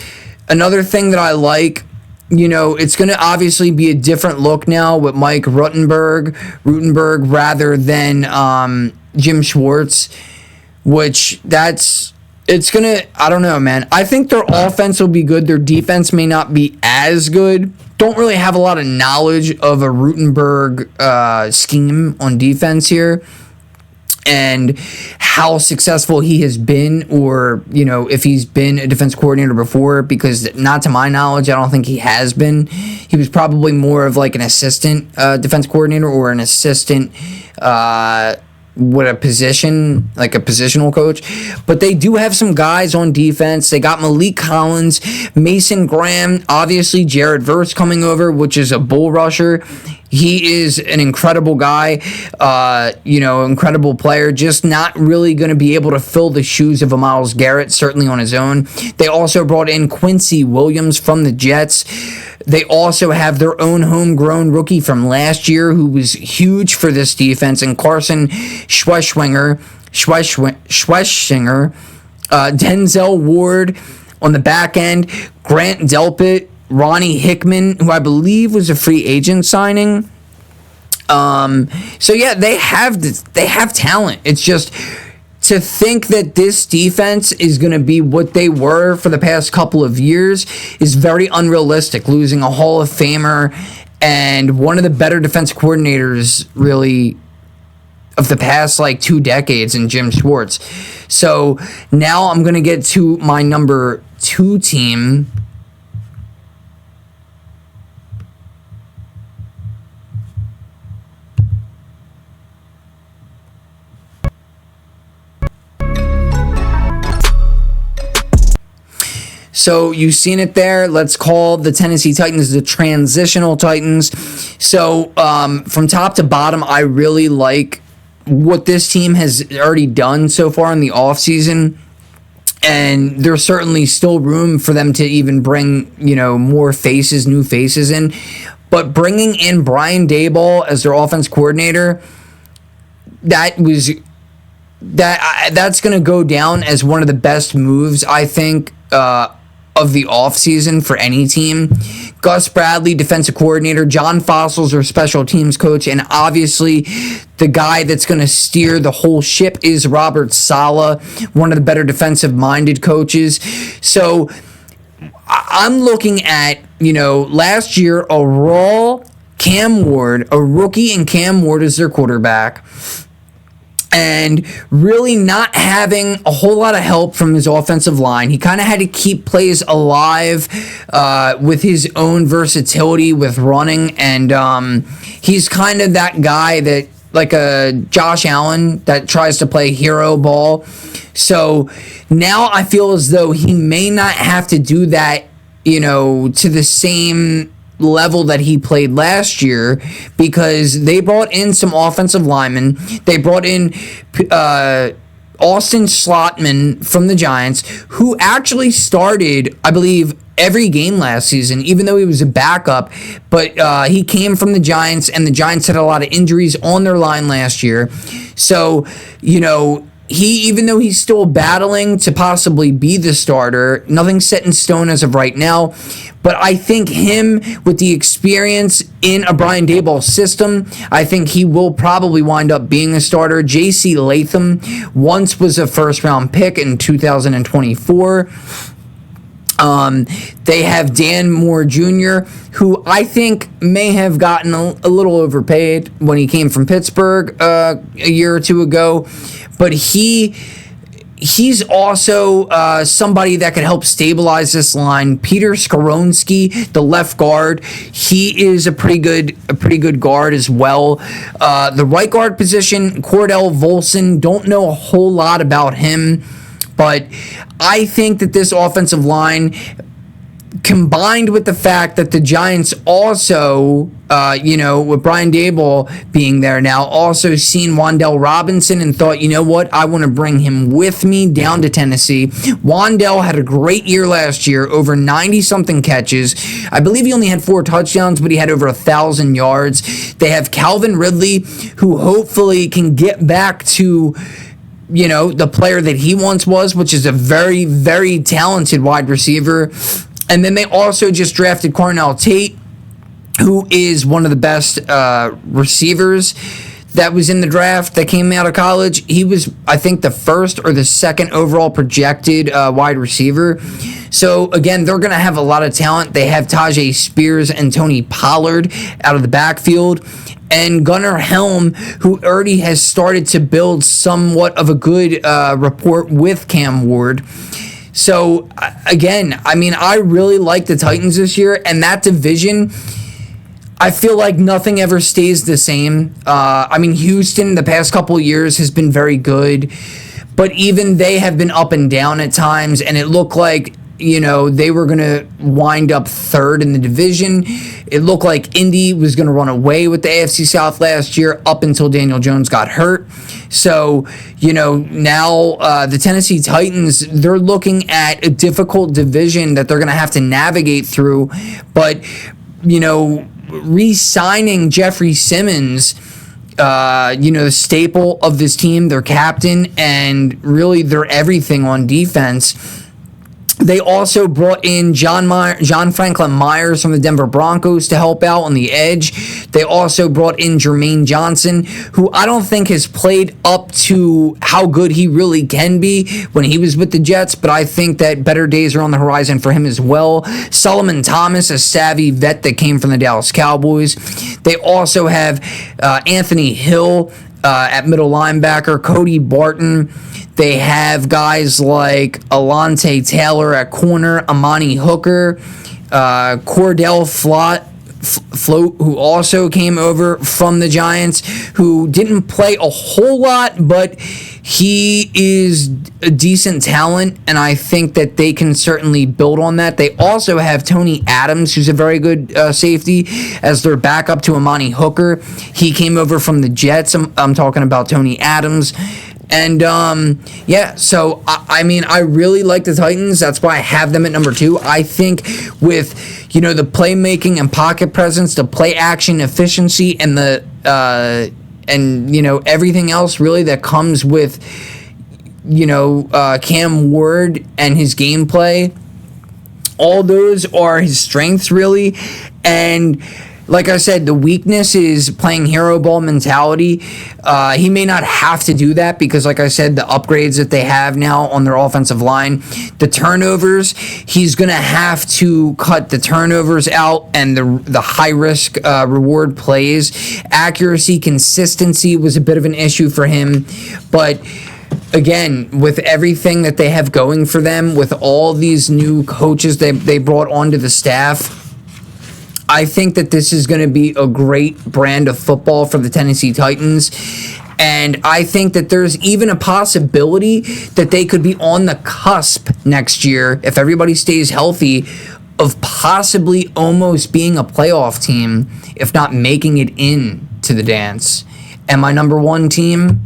another thing that I like, it's going to obviously be a different look now with Mike Rutenberg rather than Jim Schwartz, it's going to, I don't know, man. I think their offense will be good. Their defense may not be as good. Don't really have a lot of knowledge of a Rutenberg scheme on defense here and how successful he has been, or, if he's been a defense coordinator before, because not to my knowledge, I don't think he has been. He was probably more of like an assistant defense coordinator or an assistant with a position, like a positional coach. But they do have some guys on defense. They got Malik Collins, Mason Graham, obviously Jared Verse coming over, which is a bull rusher. He is an incredible guy, incredible player, just not really going to be able to fill the shoes of a Myles Garrett, certainly on his own. They also brought in Quincy Williams from the Jets. They also have their own homegrown rookie from last year who was huge for this defense, and Carson Schweschinger, Denzel Ward on the back end, Grant Delpit, Ronnie Hickman, who I believe was a free agent signing. So yeah, they have talent. It's just to think that this defense is going to be what they were for the past couple of years is very unrealistic. Losing a Hall of Famer and one of the better defense coordinators, really, of the past 2 decades in Jim Schwartz. So now I'm going to get to my number 2 team. So you've seen it there. Let's call the Tennessee Titans the transitional Titans. So from top to bottom, I really like what this team has already done so far in the offseason. And there's certainly still room for them to even bring, more faces, new faces in. But bringing in Brian Daboll as their offense coordinator, that's going to go down as one of the best moves, I think, of the offseason for any team. Gus Bradley, defensive coordinator, John Fossil's their special teams coach, and obviously the guy that's going to steer the whole ship is Robert Saleh, one of the better defensive-minded coaches. So I'm looking at, last year, a rookie and Cam Ward as their quarterback, and really not having a whole lot of help from his offensive line. He kind of had to keep plays alive with his own versatility with running, and he's kind of that guy that, like a Josh Allen, that tries to play hero ball. So now I feel as though he may not have to do that, to the same level that he played last year, because they brought in some offensive linemen. They brought in Austin Slotman from the Giants, who actually started, I believe, every game last season, even though he was a backup. But he came from the Giants, and the Giants had a lot of injuries on their line last year. So, even though he's still battling to possibly be the starter, nothing's set in stone as of right now. But I think him, with the experience in a Brian Daboll system, I think he will probably wind up being a starter. J.C. Latham once was a first-round pick in 2024. They have Dan Moore Jr., who I think may have gotten a little overpaid when he came from Pittsburgh a year or two ago. But he's also somebody that could help stabilize this line. Peter Skoronski, the left guard, he is a pretty good guard as well. The right guard position, Cordell Volson, don't know a whole lot about him, but I think that this offensive line, combined with the fact that the Giants also, with Brian Daboll being there now, also seen Wan'Dale Robinson and thought, what, I want to bring him with me down to Tennessee. Wan'Dale had a great year last year, over 90-something catches. I believe he only had 4 touchdowns, but he had over 1,000 yards. They have Calvin Ridley, who hopefully can get back to the player that he once was, which is a very, very talented wide receiver. And then they also just drafted Cornell Tate, who is one of the best receivers that was in the draft that came out of college. He was, I think, the first or the second overall projected wide receiver. So, again, they're going to have a lot of talent. They have Tajay Spears and Tony Pollard out of the backfield. And Gunnar Helm, who already has started to build somewhat of a good rapport with Cam Ward. So, again, I really like the Titans this year, and that division, I feel like nothing ever stays the same. Houston the past couple of years has been very good, but even they have been up and down at times, and it looked like, they were going to wind up third in the division. It looked like Indy was going to run away with the AFC South last year up until Daniel Jones got hurt. So, now the Tennessee Titans, they're looking at a difficult division that they're going to have to navigate through. But, re-signing Jeffrey Simmons, the staple of this team, their captain, and really their everything on defense. They also brought in John Franklin Myers from the Denver Broncos to help out on the edge. They also brought in Jermaine Johnson, who I don't think has played up to how good he really can be when he was with the Jets, but I think that better days are on the horizon for him as well. Solomon Thomas, a savvy vet that came from the Dallas Cowboys. They also have Anthony Hill at middle linebacker, Cody Barton. They have guys like Alante Taylor at corner, Amani Hooker, Cordell Float, who also came over from the Giants, who didn't play a whole lot, but he is a decent talent, and I think that they can certainly build on that. They also have Tony Adams, who's a very good safety, as their backup to Amani Hooker. He came over from the Jets. I'm talking about Tony Adams. And yeah, so I mean, I really like the Titans. That's why I have them at number 2. I think with the playmaking and pocket presence, the play action efficiency, and the everything else really that comes with Cam Ward and his gameplay. All those are his strengths, really. And like I said, the weakness is playing hero ball mentality. He may not have to do that because, like I said, the upgrades that they have now on their offensive line, the turnovers, he's going to have to cut the turnovers out and the high-risk reward plays. Accuracy, consistency was a bit of an issue for him. But again, with everything that they have going for them, with all these new coaches they brought onto the staff, I think that this is going to be a great brand of football for the Tennessee Titans. And I think that there's even a possibility that they could be on the cusp next year, if everybody stays healthy, of possibly almost being a playoff team, if not making it into the dance. And my number 1 team,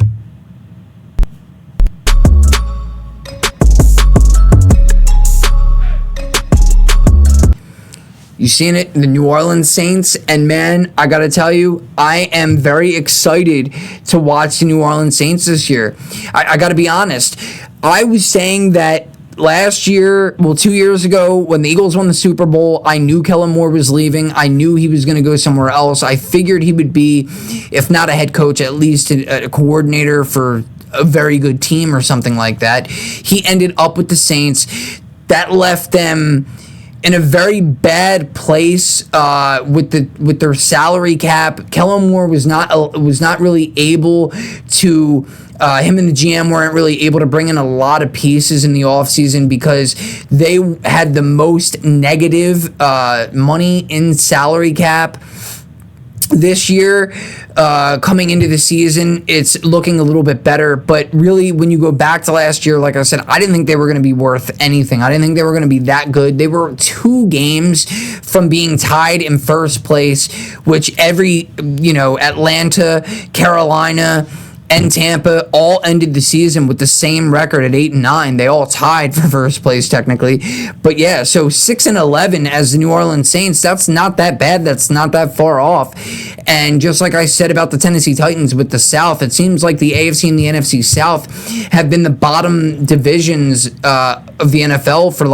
you seen it, the New Orleans Saints, and man, I gotta tell you, I am very excited to watch the New Orleans Saints this year. I gotta be honest, I was saying that last year, 2 years ago, when the Eagles won the Super Bowl, I knew Kellen Moore was leaving. I knew he was going to go somewhere else. I figured he would be, if not a head coach, at least a coordinator for a very good team or something like that. He ended up with the Saints. That left them in a very bad place with their salary cap. Kellen Moore was not really able to. Him and the GM weren't really able to bring in a lot of pieces in the offseason because they had the most negative money in salary cap. This year, coming into the season, it's looking a little bit better. But really, when you go back to last year, like I said, I didn't think they were going to be worth anything. I didn't think they were going to be that good. They were 2 games from being tied in first place, which every, Atlanta, Carolina, and Tampa all ended the season with the same record at 8-9. They all tied for first place technically, but yeah. So 6-11 as the New Orleans Saints. That's not that bad. That's not that far off. And just like I said about the Tennessee Titans with the South, it seems like the AFC and the NFC South have been the bottom divisions of the NFL for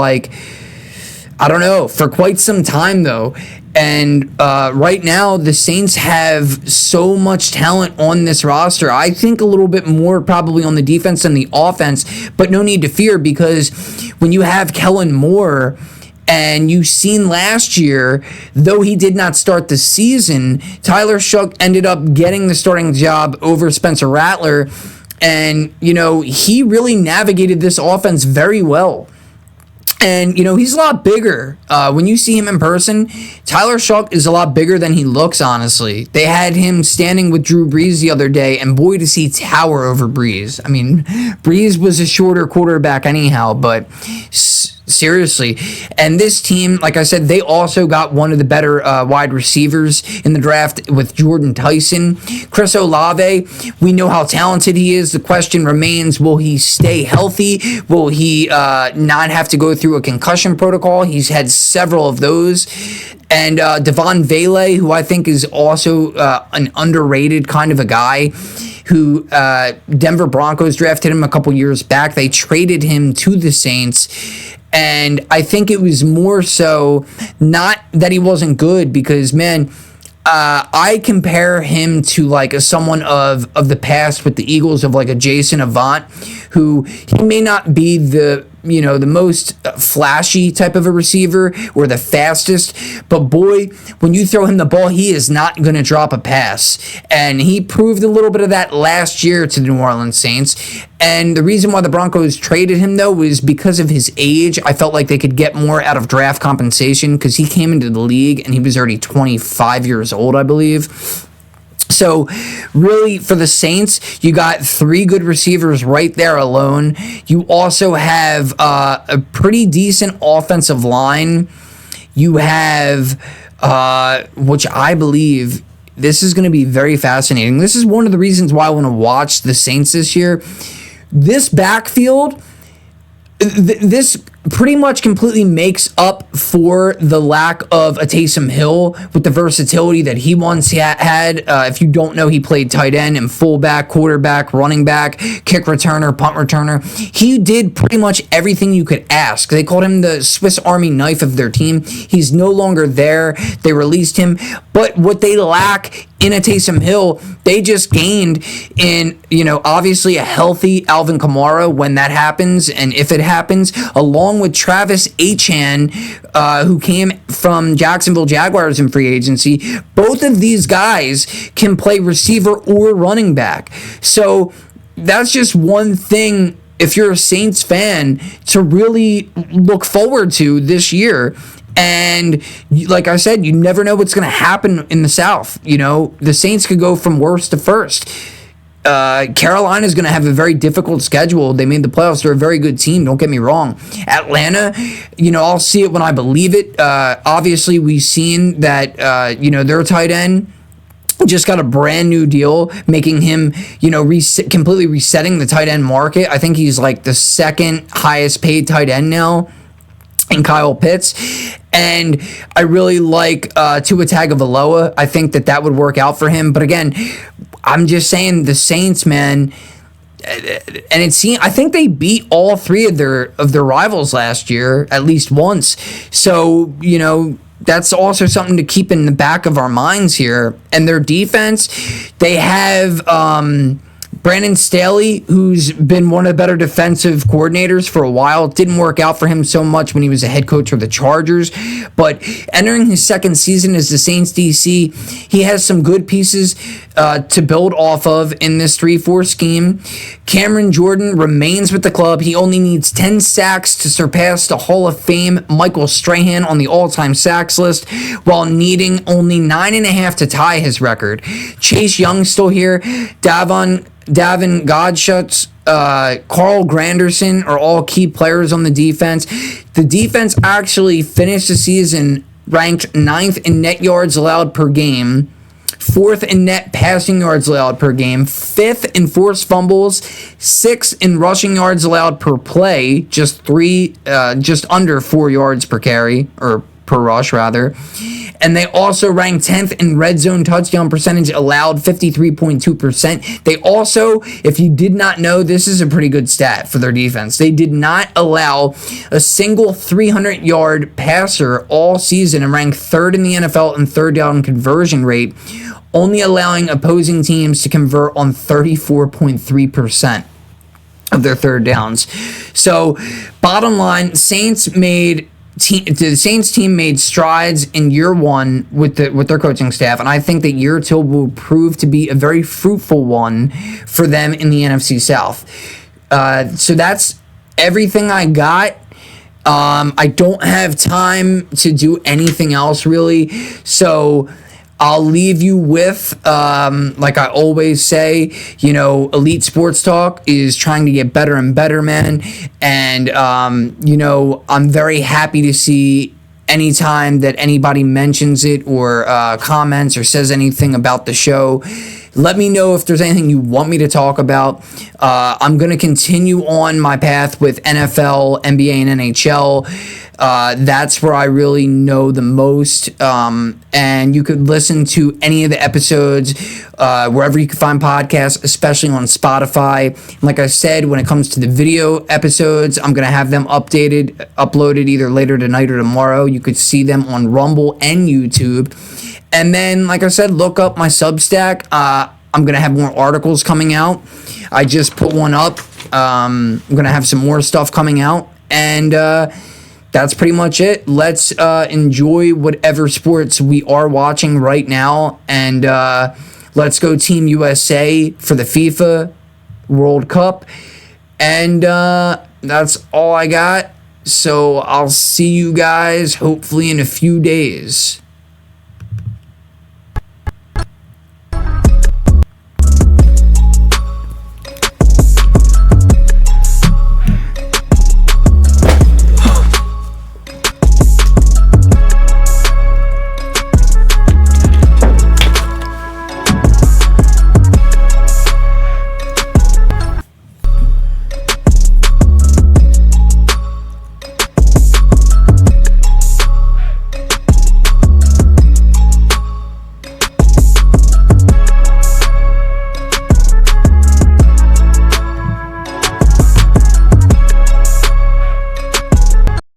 for quite some time though. And right now, the Saints have so much talent on this roster. I think a little bit more probably on the defense than the offense, but no need to fear because when you have Kellen Moore, and you've seen last year, though he did not start the season, Tyler Shough ended up getting the starting job over Spencer Rattler, and, he really navigated this offense very well. And, he's a lot bigger. When you see him in person, Tyler Shough is a lot bigger than he looks, honestly. They had him standing with Drew Brees the other day, and boy, does he tower over Brees. I mean, Brees was a shorter quarterback anyhow, but seriously. And this team, like I said, they also got one of the better wide receivers in the draft with Jordan Tyson. Chris Olave, we know how talented he is. The question remains, will he stay healthy? Will he not have to go through a concussion protocol? He's had several of those. And Devon Vele, who I think is also an underrated kind of a guy, who Denver Broncos drafted him a couple years back. They traded him to the Saints. And I think it was more so not that he wasn't good because, man, I compare him to like someone of the past with the Eagles of like a Jason Avant, who he may not be the most flashy type of a receiver or the fastest, but boy, when you throw him the ball, he is not going to drop a pass. And he proved a little bit of that last year to the New Orleans Saints. And the reason why the Broncos traded him, though, was because of his age. I felt like they could get more out of draft compensation because he came into the league and he was already 25 years old, I believe. So, really, for the Saints, you got 3 good receivers right there alone. You also have a pretty decent offensive line. You have, which I believe, this is going to be very fascinating. This is one of the reasons why I want to watch the Saints this year. this backfield, this pretty much completely makes up for the lack of a Taysom Hill with the versatility that he once had. If you don't know, he played tight end and fullback, quarterback, running back, kick returner, punt returner. He did pretty much everything you could ask. They called him the Swiss Army knife of their team. He's no longer there. They released him. But what they lack in a Taysom Hill, they just gained in, obviously a healthy Alvin Kamara when that happens, and if it happens, along with Travis Etienne, who came from Jacksonville Jaguars in free agency. Both of these guys can play receiver or running back. So that's just one thing, if you're a Saints fan, to really look forward to this year. And like I said, you never know what's going to happen in the South. The Saints could go from worst to first. Carolina is going to have a very difficult schedule. They made the playoffs. They're a very good team. Don't get me wrong. Atlanta, I'll see it when I believe it. Obviously, we've seen that, their tight end just got a brand new deal, making him, completely resetting the tight end market. I think he's like the second highest paid tight end now in Kyle Pitts. And I really like Tua Tagovailoa. I think that would work out for him. But again, I'm just saying the Saints, man, and I think they beat all three of their rivals last year at least once. So, that's also something to keep in the back of our minds here. And their defense, they have Brandon Staley, who's been one of the better defensive coordinators for a while. It didn't work out for him so much when he was a head coach for the Chargers, but entering his second season as the Saints DC, he has some good pieces to build off of in this 3-4 scheme. Cameron Jordan remains with the club. He only needs 10 sacks to surpass the Hall of Fame Michael Strahan on the all-time sacks list, while needing only 9.5 to tie his record. Chase Young's still here. Davin Godchaux, Carl Granderson are all key players on the defense. The defense actually finished the season ranked 9th in net yards allowed per game, 4th in net passing yards allowed per game, 5th in forced fumbles, 6th in rushing yards allowed per play, just under 4 yards per carry, or per rush rather. And they also ranked 10th in red zone touchdown percentage allowed, 53.2%. They also, if you did not know, this is a pretty good stat for their defense. They did not allow a single 300-yard passer all season and ranked 3rd in the NFL in third down conversion rate, only allowing opposing teams to convert on 34.3% of their third downs. So, bottom line, the Saints team made strides in year one with their coaching staff, and I think that year two will prove to be a very fruitful one for them in the NFC South. So that's everything I got. I don't have time to do anything else really, so I'll leave you with, like I always say, Elite Sports Talk is trying to get better and better, man. And, I'm very happy to see anytime that anybody mentions it or comments or says anything about the show. Let me know if there's anything you want me to talk about. I'm going to continue on my path with NFL, NBA, and NHL. That's where I really know the most. And you could listen to any of the episodes wherever you can find podcasts, especially on Spotify. Like I said, when it comes to the video episodes, I'm going to have them uploaded either later tonight or tomorrow. You could see them on Rumble and YouTube. And then, like I said, look up my Substack. I'm going to have more articles coming out. I just put one up. I'm going to have some more stuff coming out. And that's pretty much it. Let's enjoy whatever sports we are watching right now. And let's go Team USA for the FIFA World Cup. And that's all I got. So I'll see you guys hopefully in a few days.